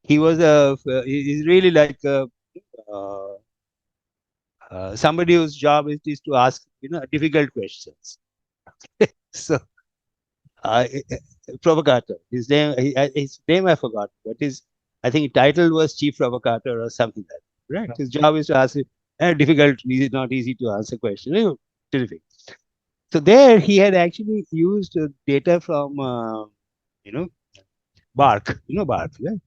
he's really like uh, somebody whose job is to ask difficult questions. So uh, provocateur. His name I forgot, but I think title was chief provocateur or something like that. Right. His job is to ask difficult, not easy to answer question. Terrific. So there he had actually used data from you know Bark. Bark, right?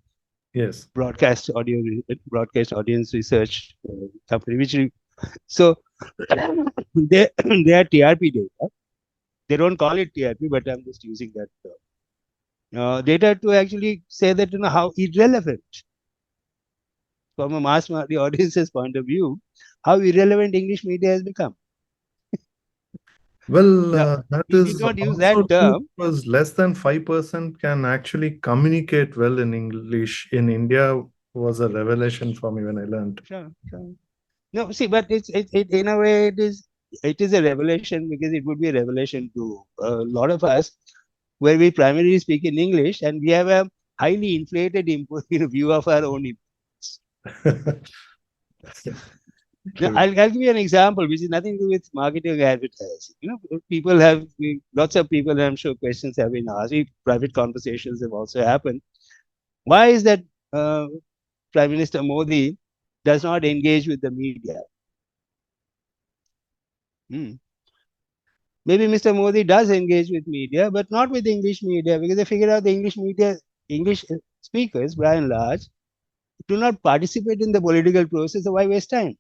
yes. Broadcast audience research company. So they are TRP data. They don't call it TRP, but I'm just using that data to actually say that how irrelevant from a the audience's point of view, how irrelevant English media has become. Well, Now, that he did is not use also that true term. because less than 5% can actually communicate well in English in India was a revelation for me when I learned. Sure, sure. No, see, but it in a way it is a revelation because it would be a revelation to a lot of us where we primarily speak in English and we have a highly inflated view of our own importance. Now, True. I'll give you an example, which is nothing to do with marketing or advertising. People have lots of people, and I'm sure questions have been asked. Private conversations have also happened. Why is that Prime Minister Modi does not engage with the media? Hmm. Maybe Mr. Modi does engage with media, but not with English media because they figured out the English media, English speakers, by and large, do not participate in the political process. So why waste time?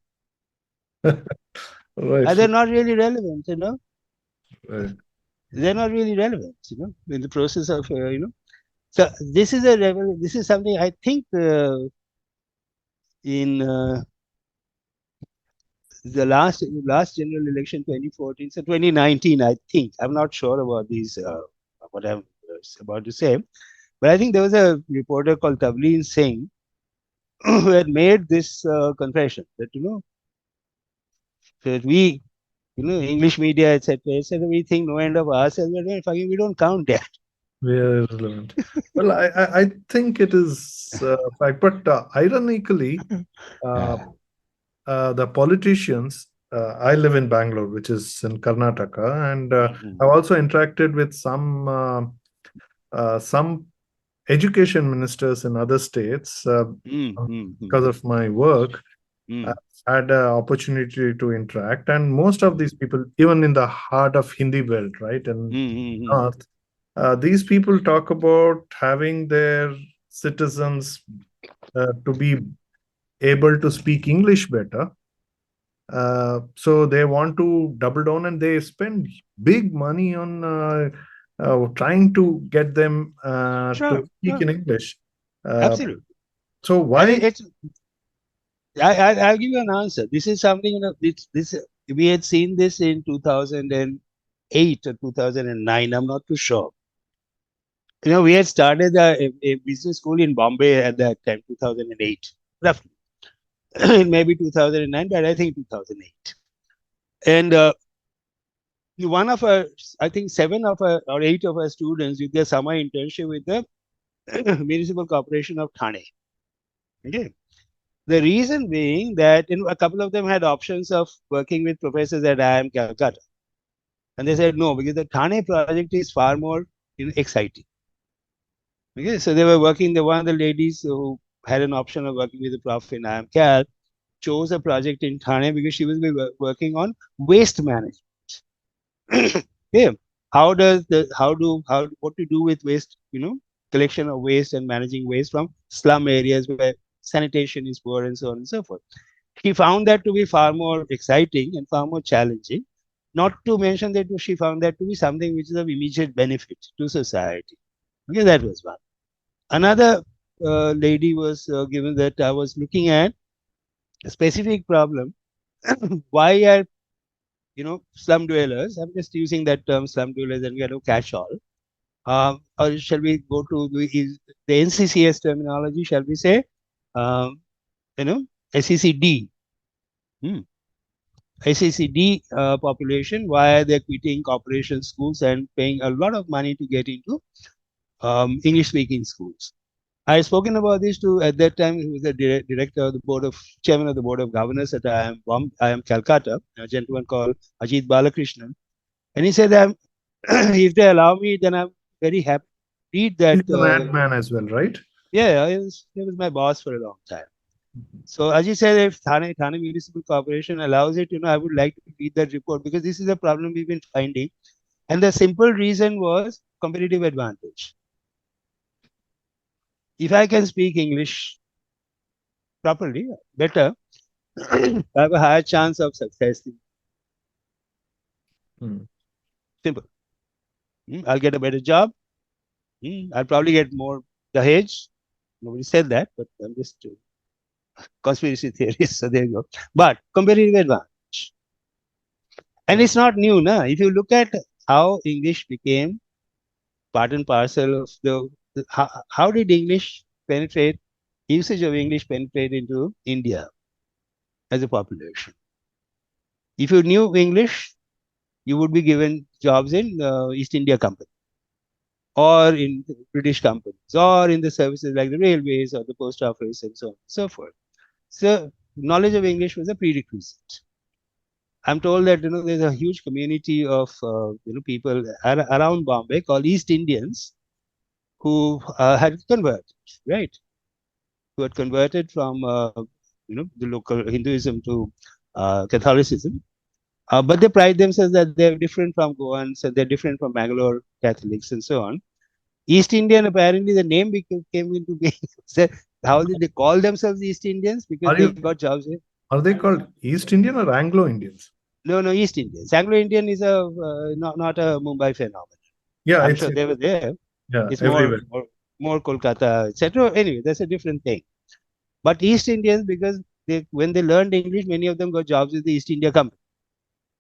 Right. They're not really relevant, Right. They're not really relevant, in the process of, So this is this is something I think in the last general election 2014, so 2019, I think. I'm not sure about these what I'm about to say, but I think there was a reporter called Tavleen Singh who had made this confession that that we English media etc. We think no end of ourselves, but we don't count that. Very relevant. Well, I think it is fact, but ironically, uh, the politicians. I live in Bangalore, which is in Karnataka, and I've also interacted with some education ministers in other states because of my work. I've had an opportunity to interact, and most of these people, even in the heart of Hindi belt, right, in North, these people talk about having their citizens to be able to speak English better. So they want to double down and they spend big money on trying to get them to speak in English. Absolutely. So And why? I'll give you an answer. This is something, this we had seen this in 2008 or 2009. I'm not too sure. We had started a business school in Bombay at that time, 2008, roughly. Maybe 2009, but I think 2008. And one of our, I think 7 of our or 8 of our students did their summer internship with the Municipal Corporation of Thane. Okay. The reason being that a couple of them had options of working with professors at IIM Calcutta. And they said no, because the Thane project is far more exciting. Okay, so they were working, one of the ladies who had an option of working with the prof in IIM Cal chose a project in Thane because she was working on waste management. Yeah. What to do with waste, collection of waste and managing waste from slum areas where sanitation is poor and so on and so forth. She found that to be far more exciting and far more challenging. Not to mention that she found that to be something which is of immediate benefit to society. Okay, that was one. Another lady was given that I was looking at a specific problem. Why are slum dwellers? I'm just using that term, slum dwellers, and we have catch all. Or shall we go to the NCCS terminology? Shall we say, SECD? SECD population, why they're quitting corporation schools and paying a lot of money to get into English-speaking schools. I had spoken about this to, at that time, he was the director of the chairman of the board of governors at IIM Calcutta, a gentleman called Ajit Balakrishnan. And he said that if they allow me, then I'm very happy to read that. He's an ad man as well, right? Yeah, he was my boss for a long time. So Ajit said, if Thane Municipal Corporation allows it, I would like to read that report because this is a problem we've been finding. And the simple reason was competitive advantage. If I can speak English properly, better, I have a higher chance of success. Simple. I'll get a better job. I'll probably get more Dahej. Nobody said that, but I'm just conspiracy theories. So there you go. But competitive advantage. And it's not new, na. If you look at how English became part and parcel of how did English penetrate, usage of English penetrate into India as a population? If you knew English, you would be given jobs in East India Company or in British companies or in the services like the railways or the post office and so on and so forth. So knowledge of English was a prerequisite. I'm told that there's a huge community of people around Bombay called East Indians who had converted, right? Who had converted from the local Hinduism to Catholicism. But they pride themselves that they're different from Goans and they're different from Bangalore Catholics and so on. East Indian, apparently the name came into being. So how did they call themselves East Indians? Because Are they you got jobs in. are they called East Indian or Anglo Indians? No, East Indians. Anglo Indian is a not a Mumbai phenomenon. Yeah, I'm it's sure they were there. yeah, It's everywhere. more Kolkata, etc. Anyway, that's a different thing. But East Indians, because when they learned English, many of them got jobs with the East India Company.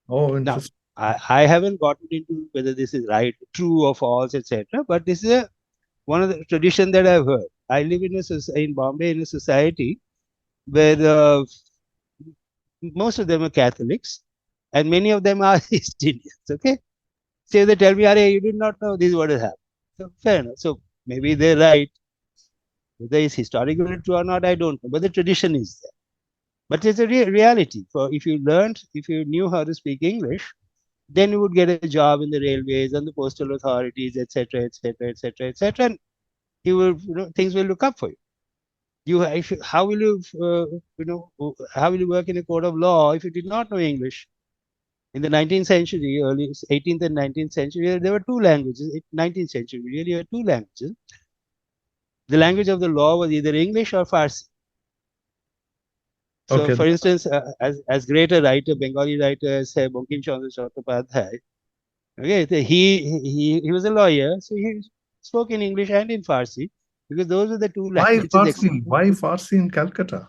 Oh, Now, interesting. I haven't gotten into whether this is right, true or false, etc. But this is one of the tradition that I've heard. I live in Bombay in a society where most of them are Catholics and many of them are East Indians. Okay, so they tell me, "Arey, you did not know this is what has happened." So fair enough. So maybe they're right. Whether it's historically true or not, I don't know. But the tradition is there. But it's a reality. For if you knew how to speak English, then you would get a job in the railways and the postal authorities, etc., etc., etc., etc. And you will, things will look up for you. How will you, how will you work in a court of law if you did not know English? In the 19th century, early 18th and 19th century, there were two languages. 19th century, really, there were two languages. The language of the law was either English or Farsi. So, Okay. for instance, as great a writer, Bengali writer as Bankim Chandra Chattopadhyay, okay, he was a lawyer, so he spoke in English and in Farsi because those were the two Why languages Farsi? accepted. Why Farsi in Calcutta?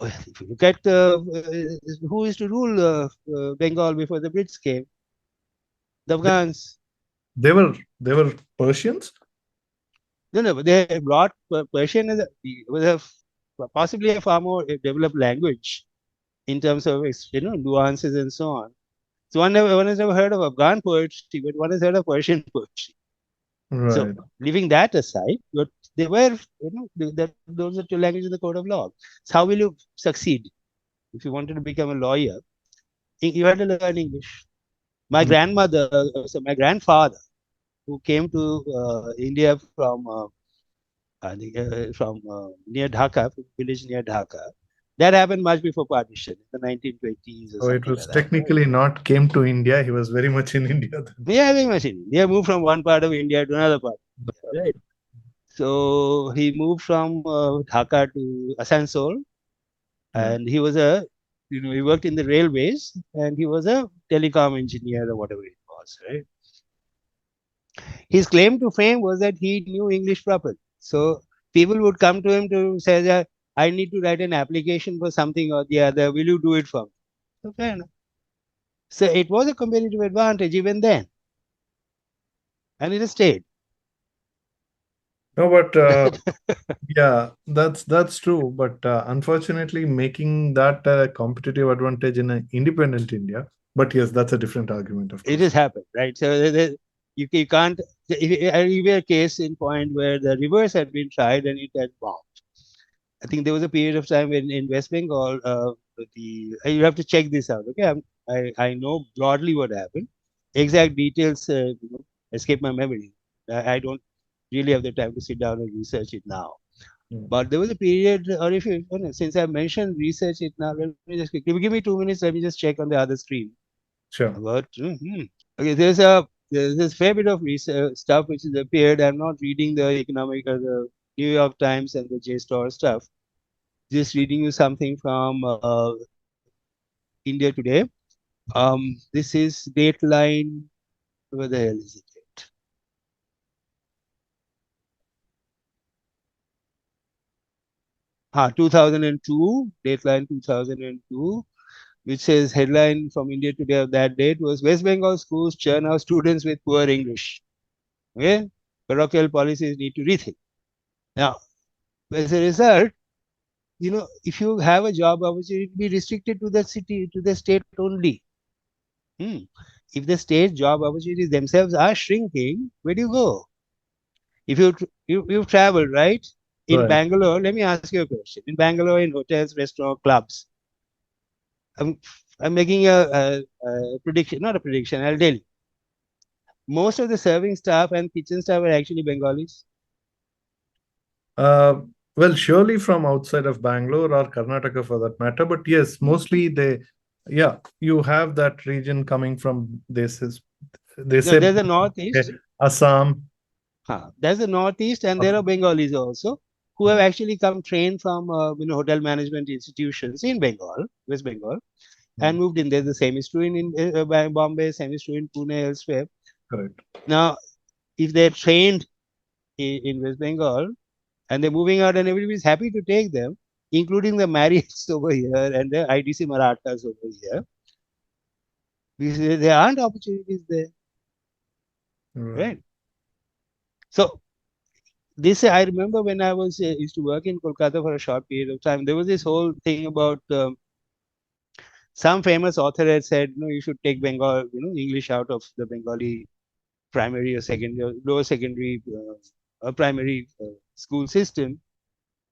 If you look at who used to rule Bengal before the Brits came, the They, Afghans. they were Persians? No, but they brought Persian possibly a far more developed language in terms of nuances and so on. So one has never heard of Afghan poetry, but one has heard of Persian poetry. So Right. leaving that aside, but they were, those are two languages in the code of law. So how will you succeed if you wanted to become a lawyer? You had to learn English. My Hmm. grandmother, my grandfather, who came to India from near Dhaka, village near Dhaka. That happened much before partition, in the 1920s or So it something was like that. Right? technically not came to India. He was very much in India then. Yeah, very much. They moved from one part of India to another part. Right. So he moved from Dhaka to Asansol, Yeah. and he worked in the railways, and he was a telecom engineer or whatever it was. Right. His claim to fame was that he knew English properly. So people would come to him to say that I need to write an application for something or the other. Will you do it for me? So fair enough. So it was a competitive advantage even then, and it has stayed. No, but yeah, that's true. But unfortunately, making that a competitive advantage in an independent India. But yes, that's a different argument, of It course. has happened, right? So you can't. I remember a case in point where the reverse had been tried and it had bombed. I think there was a period of time when in West Bengal, you have to check this out. Okay, I know broadly what happened. Exact details escape my memory. I don't really have the time to sit down and research it now. Mm. But there was a period, or if since I mentioned research it now, let me just quickly give me 2 minutes. Let me just check on the other screen Sure. about. Okay, there's this fair bit of research stuff which has appeared. I'm not reading the economic or the New York Times and the JSTOR stuff. Just reading you something from India Today. This is Dateline. Where the hell is it? 2002, Dateline 2002. which says headline from India Today of that date was West Bengal schools churn out students with poor English. Okay, parochial policies need to rethink. Now, as a result, if you have a job opportunity, be restricted to the city, to the state only. If the state job opportunities themselves are shrinking, where do you go? If you've traveled, right? In Right. Bangalore, let me ask you a question. In Bangalore, in hotels, restaurants, clubs, I'm, I'm making a prediction, not a prediction, I'll tell you. Most of the serving staff and kitchen staff are actually Bengalis. Uh, well, surely from outside of Bangalore or Karnataka for that matter, but yes, mostly you have that region coming from they No, say there's the Northeast. Assam. There's the Northeast, and there are Bengalis also who have actually come trained from hotel management institutions in Bengal, West Bengal, and moved in there. The same is true in Bombay, same is true in Pune, elsewhere. Correct. Now, if they're trained in West Bengal and they're moving out, and everybody's happy to take them, including the Marriotts over here and the ITC Marathas over here, because there aren't opportunities there, right? So this, I remember when I was used to work in Kolkata for a short period of time, there was this whole thing about some famous author had said, you should take Bengal, English out of the Bengali primary or secondary, or lower secondary, primary school system,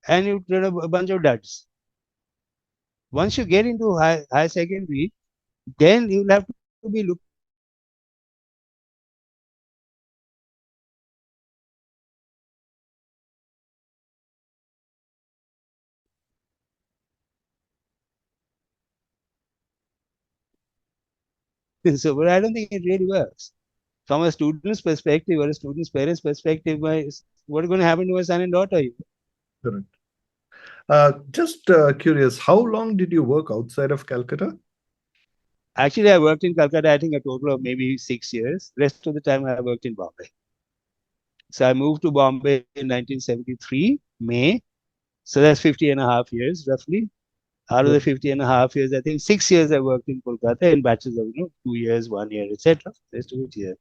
and you get a bunch of duds. Once you get into high secondary, then you'll have to be looking. So, but I don't think it really works. From a student's perspective or a student's parents' perspective, what is going to happen to my son and daughter? Correct. Just curious, how long did you work outside of Calcutta? Actually, I worked in Calcutta, I think a total of maybe 6 years. Rest of the time I worked in Bombay. So I moved to Bombay in 1973, May. So that's 50 and a half years, roughly. Out of the 50 and a half years, I think 6 years I worked in Kolkata in batches of, 2 years, 1 year, etc. Rest of it here.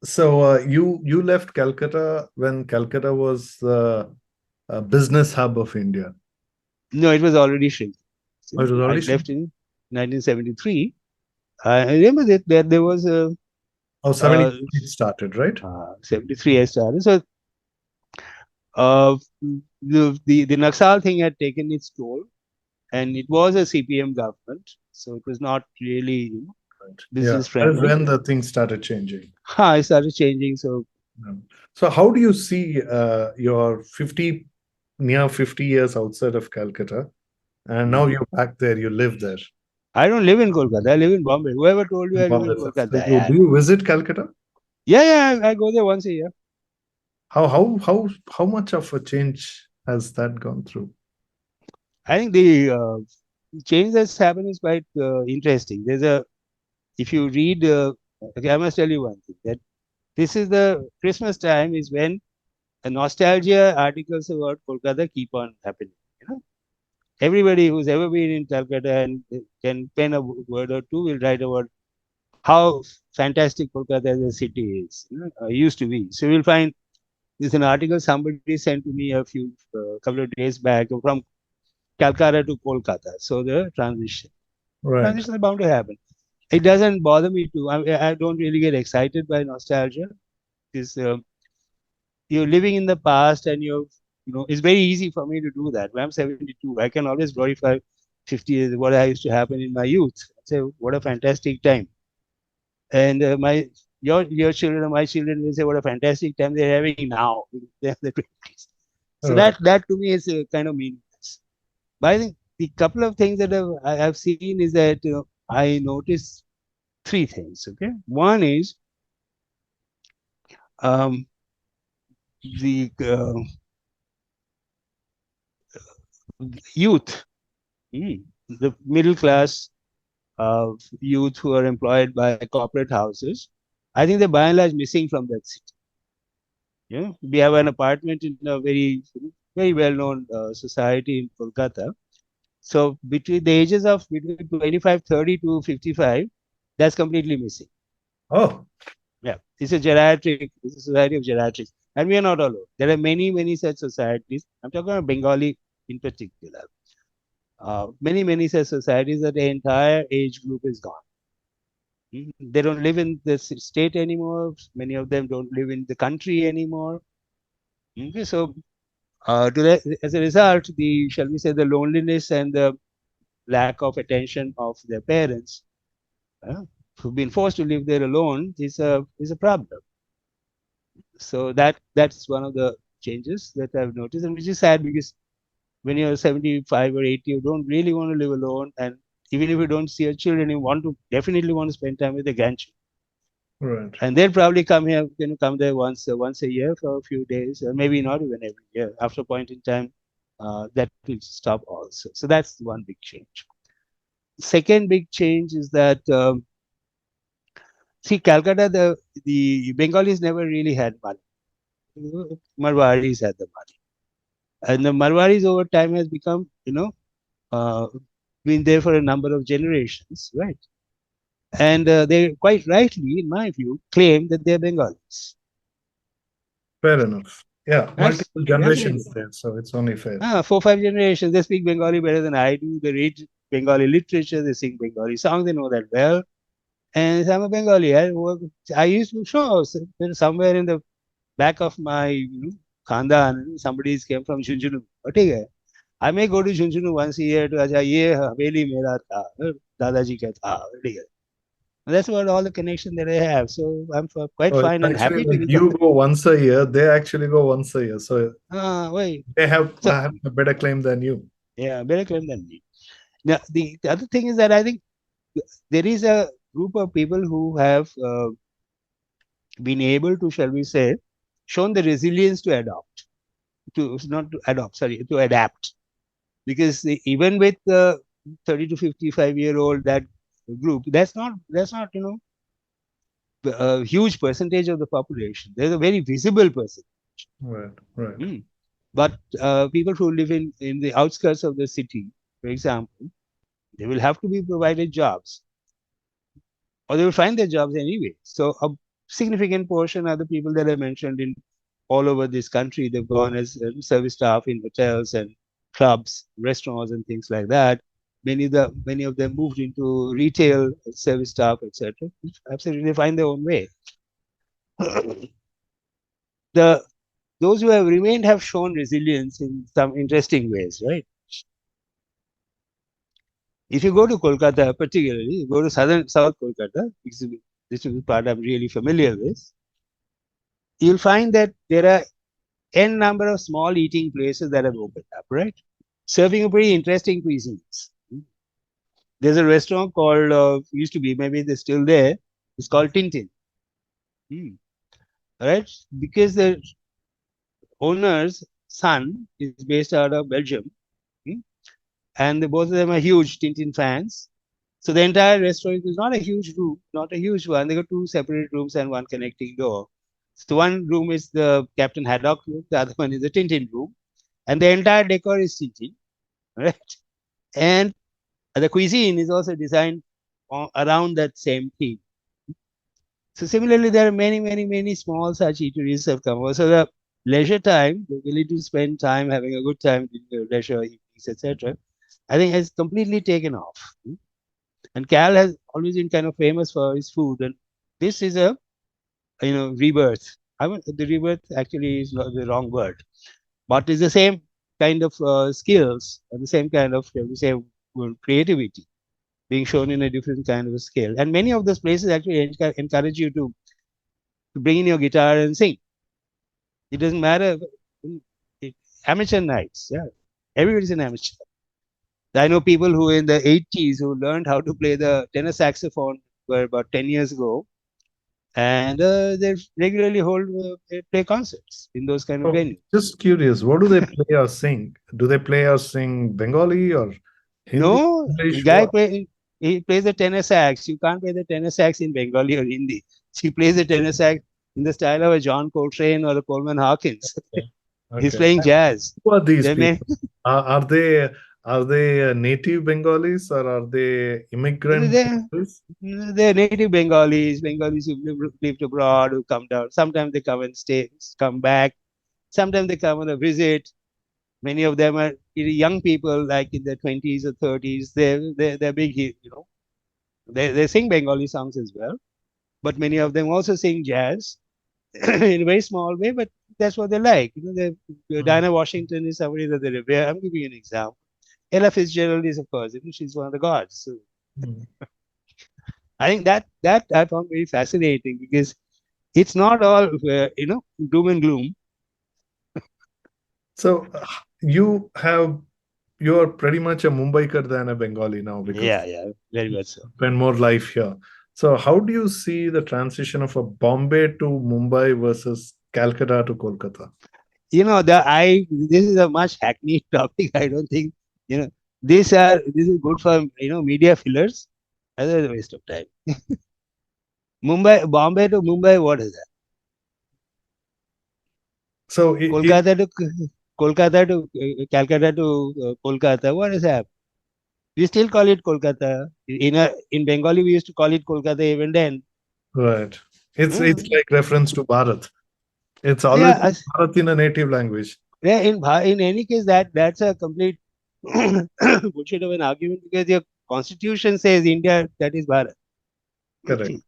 So you left Calcutta when Calcutta was a business hub of India. No, it was already shrinking. Oh, it was already I left in 1973. I remember that there was a. Oh, 73 it started, right? 73 I started. So the Naxal thing had taken its toll, and it was a CPM government, so it was not really business friendly. That is when the things started changing. It started changing. So how do you see your near 50 years outside of Calcutta, and now you're back there, you live there? I don't live in Kolkata. I live in Bombay. Whoever told you I live in Kolkata? Do you visit Calcutta? Yeah, I go there once a year. How much of a change has that gone through? I think the change that's happened is quite interesting. If you read, okay, I must tell you one thing, that this is the Christmas time is when the nostalgia articles about Kolkata keep on happening. Everybody who's ever been in Calcutta and can pen a word or two will write about how fantastic Kolkata as a city is. Used to be. So you'll find there's an article somebody sent to me a couple of days back from Calcutta to Kolkata. So the transition is bound to happen. It doesn't bother me too. I don't really get excited by nostalgia, because you're living in the past, and it's very easy for me to do that. When I'm 72, I can always glorify 50 years, what I used to happen in my youth. Say, what a fantastic time. And your children or my children will say, what a fantastic time they're having now. They're the 20s. So that to me is kind of meaningless. But I think the couple of things that I have seen is that I noticed 3 things. Okay, one is the youth, the middle class youth who are employed by corporate houses. I think they're by and large missing from that city. We have an apartment in a very, very well-known society in Kolkata. So between the ages of between 25, 30 to 55, that's completely missing. Oh, Yeah, it's a geriatric, it's a society of geriatrics. And we are not alone. There are many, many such societies. I'm talking about Bengali in particular. Many, many such societies that the entire age group is gone. They don't live in the state anymore. Many of them don't live in the country anymore. Okay, so as a result, the shall we say the loneliness and the lack of attention of their parents, who've been forced to live there alone, is a problem. So that's one of the changes that I've noticed, and which is sad because when you're 75 or 80, you don't really want to live alone, and even if you don't see your children, you definitely want to spend time with the grandchildren. right. And they'll probably come there once a year for a few days, or maybe not even every year. After a point in time, that will stop also. So that's one big change. Second big change is that see, Calcutta, the Bengalis never really had money. Marwaris had the money, and the Marwaris over time has become, uh, been there for a number of generations, right? And they quite rightly, in my view, claim that they're Bengalis. Fair enough. Yeah, That's multiple definitely. generations there, so it's only fair. 4-5 generations. They speak Bengali better than I do. They read Bengali literature. They sing Bengali songs. They know that well. And I'm a Bengali. I used to show somewhere in the back of my khandan, somebody came from Junjunu. Okay, I may go to Junjunu once a year to Acha, ye haveli mera tha, Dadaji ka tha. And that's about all the connection that I have. So I'm quite So it's fine and actually happy to like be you there. go once a year, they actually go once a year. So Wait. they have So a better claim than you. yeah, better claim than me. Now the other thing is that I think there is a group of people who have been able to, shall we say, shown the resilience to adopt, to not to adopt, sorry, to adapt. Because even with the 30 to 55-year-old that group, that's not a huge percentage of the population. There's a very visible percentage. Right, right. But people who live in the outskirts of the city, for example, they will have to be provided jobs, or they will find their jobs anyway. So a significant portion are the people that I mentioned in all over this country. They've gone as service staff in hotels and clubs, restaurants, and things like that. Many of them moved into retail, service staff, etc. Absolutely find their own way. Those who have remained have shown resilience in some interesting ways, right? If you go to Kolkata, particularly, you go to South Kolkata, this is the part I'm really familiar with, you'll find that there are n number of small eating places that have opened up, right? Serving a pretty interesting cuisines. There's a restaurant called, used to be, maybe they're still there, it's called Tintin. Right? Because the owner's son is based out of Belgium, and both of them are huge Tintin fans. So the entire restaurant is not a huge room, not a huge one. They got two separate rooms and one connecting door. So one room is the Captain Haddock room, the other one is the Tintin room, and the entire decor is Tintin, right? And the cuisine is also designed around that same theme. So similarly, there are many, many, many small such eateries have come over. So the leisure time, the ability to spend time having a good time in the leisure evenings, etc., I think has completely taken off. And Cal has always been kind of famous for his food, and this is a rebirth. The rebirth actually is not the wrong word, but it's the same kind of skills and the same kind of creativity being shown in a different kind of a scale. And many of those places actually encourage you to bring in your guitar and sing. It doesn't matter. Amateur nights, yeah. Everybody's an amateur. I know people who in the 80s who learned how to play the tenor saxophone were about 10 years ago, and they regularly play concerts in those kind of venues. Just curious, what do they play or sing? Do they play or sing Bengali or Hindi? No, English? he plays the tenor sax. You can't play the tenor sax in Bengali or Hindi. He plays the tenor sax in the style of a John Coltrane or a Coleman Hawkins. Okay. He's playing jazz. Who are these people? Are they Are they native Bengalis or are they immigrant They're, Bengalis? they're native Bengalis who lived abroad, who come down. Sometimes they come and stay, come back. Sometimes they come on a visit. Many of them are young people, like in their 20s or 30s. They're big, they sing Bengali songs as well. But many of them also sing jazz in a very small way, but that's what they like. Diana Washington is somebody that they revere. I'm giving you an example. Ella Fitzgerald is, of course, she's one of the gods. So Mm. I think that I found very fascinating because it's not all doom and gloom. So you're pretty much a Mumbaikar than a Bengali now because Yeah, very much so. you spend more life here. So how do you see the transition of a Bombay to Mumbai versus Calcutta to Kolkata? This is a much hackneyed topic. I don't think this is good for media fillers. Otherwise, a waste of time. Bombay to Mumbai, what is that? So Kolkata to Calcutta to Kolkata. What is that? We still call it Kolkata. In Bengali, we used to call it Kolkata even then. right. It's like reference to Bharat. It's always Yeah, Bharat in a native language. yeah. In any case, that's a complete bullshit of an argument because your constitution says India, that is Bharat. Correct.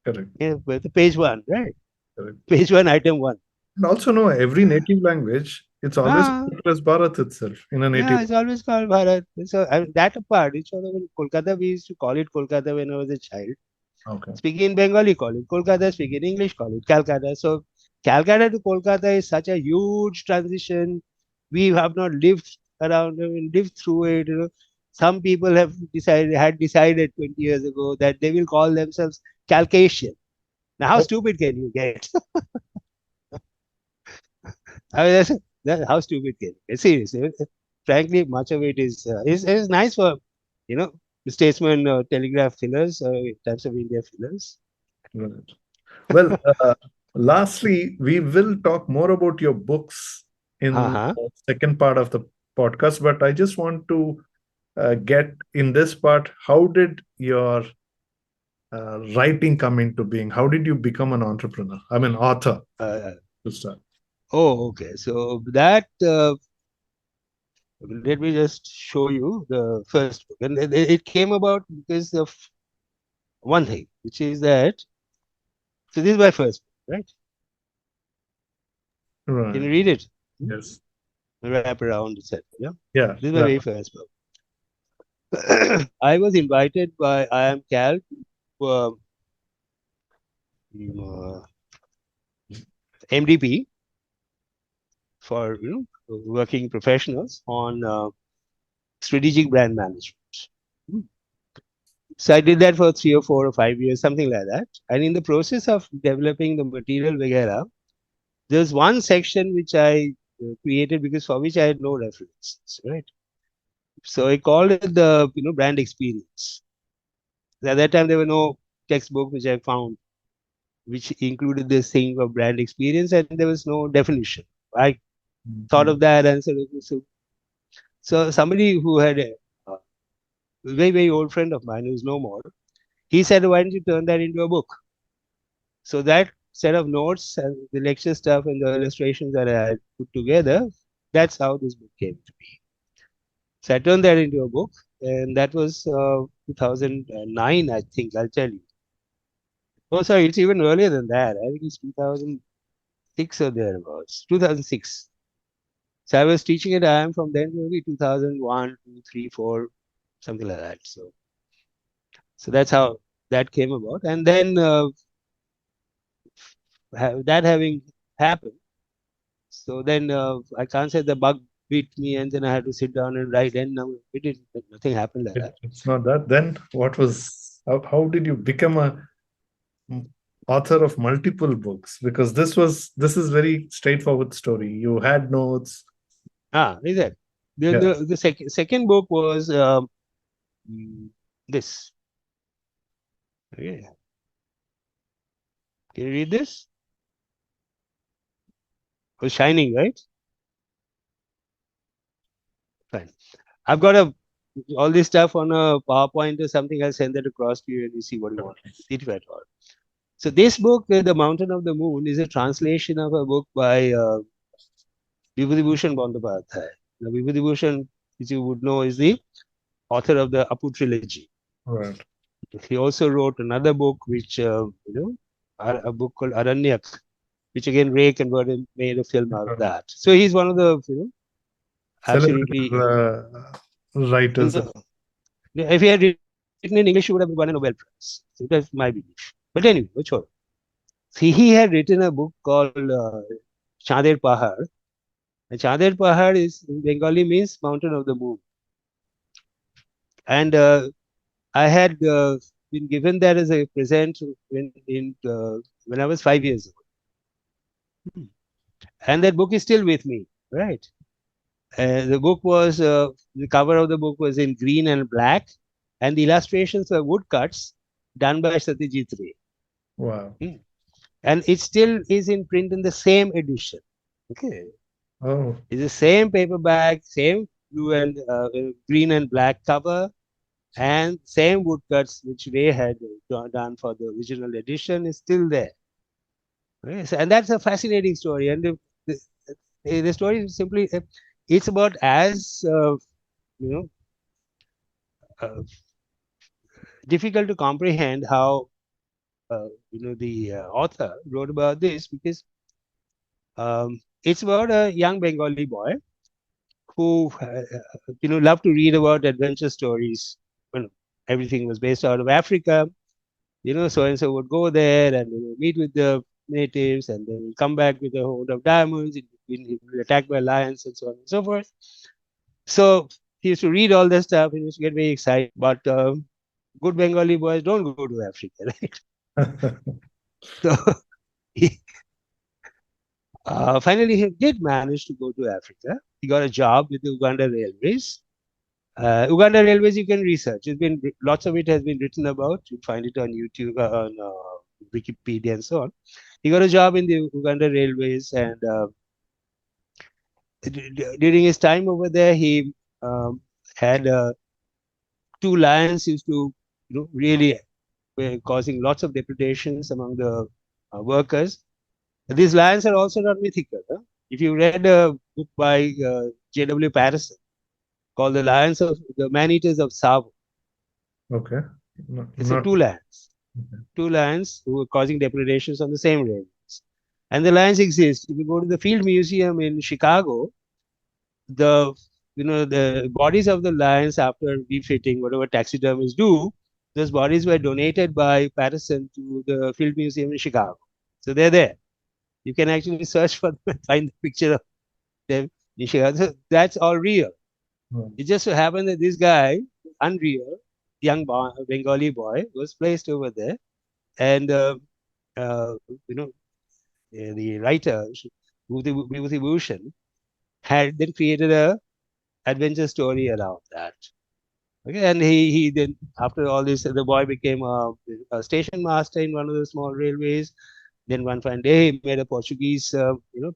Correct. Yeah, but the page one, right? Correct. Page one, item one. And also know every native language, it's always Ah, referred as Bharat itself in a native. yeah, it's always called Bharat. So that apart, it's sort of in Kolkata. We used to call it Kolkata when I was a child. Okay. Speaking in Bengali, call it Kolkata. Speaking in English, call it Calcutta. So Calcutta to Kolkata is such a huge transition. We have not lived around, lived through it. Some people had decided 20 years ago that they will call themselves Calcasian. Now, how stupid can you get? I mean, how stupid can you get? Seriously, frankly, much of it is nice for the statesman telegraph fillers, types of India fillers. Right. Well, lastly, we will talk more about your books in Uh-huh. the second part of the podcast, but I just want to get in this part, how did your writing come into being? How did you become an entrepreneur? I mean, author to start. Oh, okay. So that let me just show you the first book, and it came about because of one thing, which is that. So this is my first book, right? Can you Right. read it? Yes. Wrap around, etc. Yeah. Yeah. This is my very first book. I was invited by IIM Cal to MDP for working professionals on strategic brand management. So I did that for 3 or 4 or 5 years, something like that. And in the process of developing the material, vagera, there's one section which I created because for which I had no reference, right? So I called it the brand experience. At that time, there were no textbook which I found which included this thing of brand experience, and there was no definition. I thought of that and said, okay, so somebody who had a very old friend of mine who's no more, he said, why don't you turn that into a book? So that set of notes and the lecture stuff and the illustrations that I had put together, that's how this book came to be. So I turned that into a book, and that was 2009, I think. I'll tell you. Oh, sorry, it's even earlier than that. I think it's 2006 or thereabouts. 2006. So I was teaching at IIM from then to maybe 2001, 2, 3, 4, something like that. So that's how that came about. And then that having happened, so then I can't say the bug beat me, and then I had to sit down and write. And now nothing happened like that. It's not that. Then what was, how did you become a author of multiple books? Because this is very straightforward story. You had notes. Is that Yeah. the second book was this. Okay. Can you read this? It was Shining, right? Fine. I've got all this stuff on a PowerPoint or something. I'll send that across to you and you see what you want. If at all. So this book, The Mountain of the Moon, is a translation of a book by Vibhutibhushan Bandyopadhyay. Now, Vibhutibhushan, as you would know, is the author of the Apu trilogy. Right. He also wrote another book, which a book called Aranyak, which again Ray converted, made a film out of that. So he's one of the absolutely. Writers. If he had written in English, he would have won a Nobel Prize. So that's my belief. But anyway, sure. See, he had written a book called Chander Pahad. And Chander Pahad is in Bengali means Mountain of the Moon. And I had been given that as a present when I was 5 years old. And that book is still with me, right? The book was, the cover of the book was in green and black, and the illustrations were woodcuts done by Satyajit Ray. Wow. And it still is in print in the same edition. Okay. Oh. It's the same paperback, same blue and green and black cover, and same woodcuts which Ray had done for the original edition is still there. Okay. So, and that's a fascinating story. And the story is simply, it's about as difficult to comprehend how the author wrote about this, because it's about a young Bengali boy who loved to read about adventure stories. When everything was based out of Africa, so and so would go there and meet with the natives, and then come back with a hoard of diamonds. He would be attacked by lions and so on and so forth. So he used to read all this stuff. He used to get very excited. But good Bengali boys don't go to Africa, right? So finally, he did manage to go to Africa. He got a job with the Uganda Railways. Uganda Railways, you can research. It's been lots of it has been written about. You find it on YouTube, on Wikipedia, and so on. He got a job in the Uganda Railways, and during his time over there, he had 2 lions used to really were causing lots of depredations among the workers. These lions are also not mythical. Huh? If you read a book by J.W. Patterson called The Lions of the Man-Eaters of Tsavo. Okay. It's 2 lions. Okay. 2 lions who were causing depredations on the same railways. And the lions exist. If you go to the Field Museum in Chicago, the bodies of the lions, after refitting, whatever taxidermists do, those bodies were donated by Patterson to the Field Museum in Chicago. So they're there. You can actually search for them and find the picture of them in Chicago. So that's all real. It just so happened that this guy, unreal, young Bengali boy, was placed over there. And, the writer, Vibhutibhushan, had then created a adventure story around that. Okay, and he then, after all this, the boy became a station master in one of the small railways. Then one fine day, he met a Portuguese,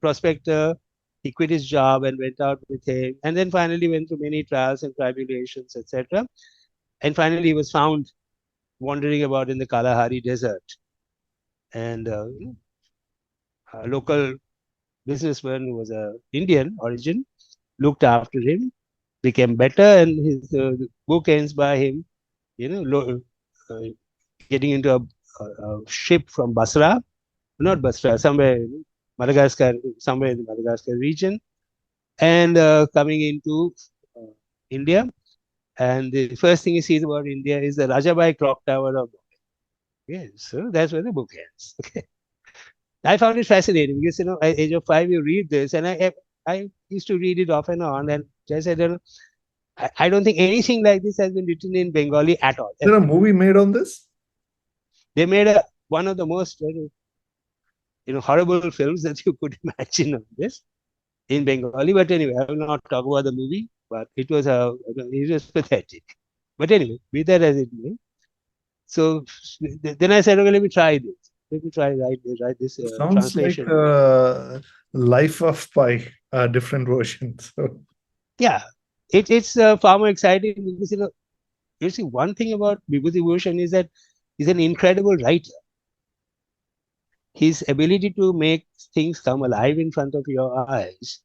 prospector. He quit his job and went out with him, and then finally went through many trials and tribulations, etc. And finally, he was found wandering about in the Kalahari Desert, and a local businessman who was an Indian origin looked after him, became better, and his book ends by him, getting into a ship from Basra, not Basra, somewhere in Madagascar, somewhere in the Madagascar region, and coming into India. And the first thing he sees about India is the Rajabai Clock Tower of Bombay. Okay, so that's where the book ends. Okay, I found it fascinating because at age of 5 you read this, and I used to read it off and on, and just I don't think anything like this has been written in Bengali at all. Is there a movie made on this? They made one of the most horrible films that you could imagine on this in Bengali. But anyway, I will not talk about the movie, but it was pathetic. But anyway, be that as it may. So then I said, okay, let me try this. Let me try write this Sounds translation. Like Life of Pi, different versions. So. Yeah. it's far more exciting because you see, one thing about Vibhuti Bhushan is that he's an incredible writer. His ability to make things come alive in front of your eyes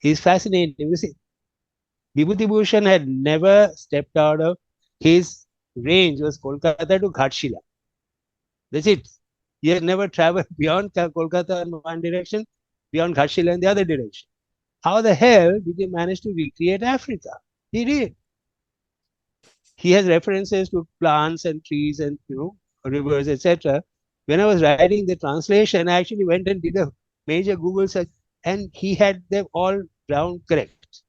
is fascinating. You see, Vibhuti Bhushan had never stepped out of his range was Kolkata to Ghatshila. That's it. He had never traveled beyond Kolkata in one direction, beyond Ghatshila in the other direction. How the hell did he manage to recreate Africa? He did. He has references to plants and trees and rivers, etc. When I was writing the translation, I actually went and did a major Google search, and he had them all round correct.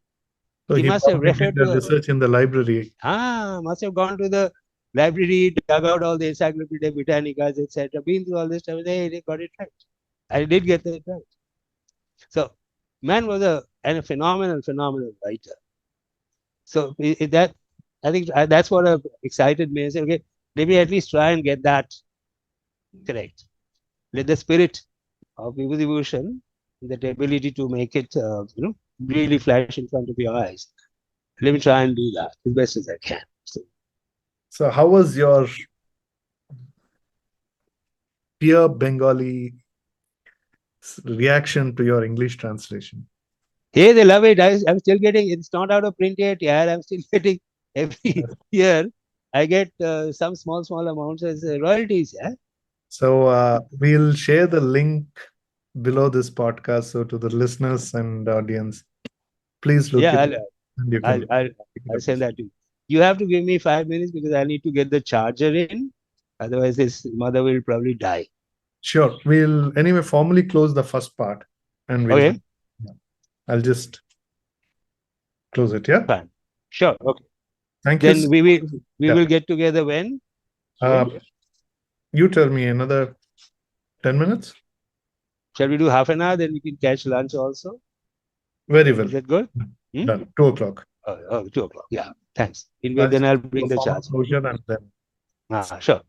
So He he must have probably did referred the to research in the library. must have gone to the library, dug out all the Encyclopedia Britannicas, etc. Been through all this stuff. Hey, they got it right. I did get that right. So, man was a phenomenal writer. So that I think that's what excited me. I said, okay, maybe at least try and get that correct. Let the spirit of Vibhuti Bhushan, that ability to make it, really flash in front of your eyes. Let me try and do that as best as I can. So how was your pure Bengali reaction to your English translation? Hey, they love it. I'm still getting, it's not out of print yet. Yeah, I'm still getting every year. I get some small amounts as royalties. Yeah. So we'll share the link below this podcast. So to the listeners and audience, please look Yeah, it up and you can I'll send that to you. You have to give me 5 minutes because I need to get the charger in. Otherwise, this mother will probably die. Sure. We'll anyway formally close the first part and we'll Okay, I'll just close it. Yeah. fine. Sure. Okay. Thank you. Then we Yeah. will get together when? You tell me another 10 minutes. Shall we do half an hour? Then we can catch lunch also. Very well. Is that good? Done. 2 o'clock. Oh, 2 o'clock. Yeah. Thanks. Then I'll bring the charge. Closure and then. Sure.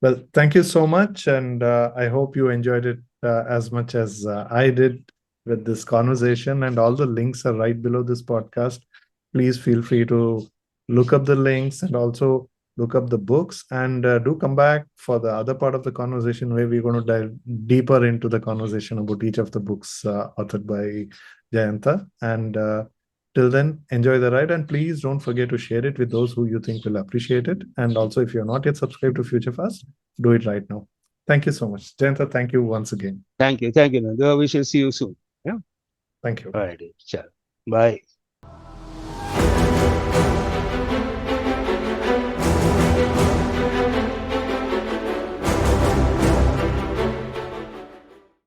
Well, thank you so much. And I hope you enjoyed it as much as I did with this conversation. And all the links are right below this podcast. Please feel free to look up the links and also look up the books. And do come back for the other part of the conversation where we're going to dive deeper into the conversation about each of the books authored by Jayanta. And till then, enjoy the ride and please don't forget to share it with those who you think will appreciate it. And also, if you're not yet subscribed to FutureFast, do it right now. Thank you so much. Jayanta, thank you once again. Thank you. Thank you, Nandu. We shall see you soon. Yeah. Thank you. All right. Bye.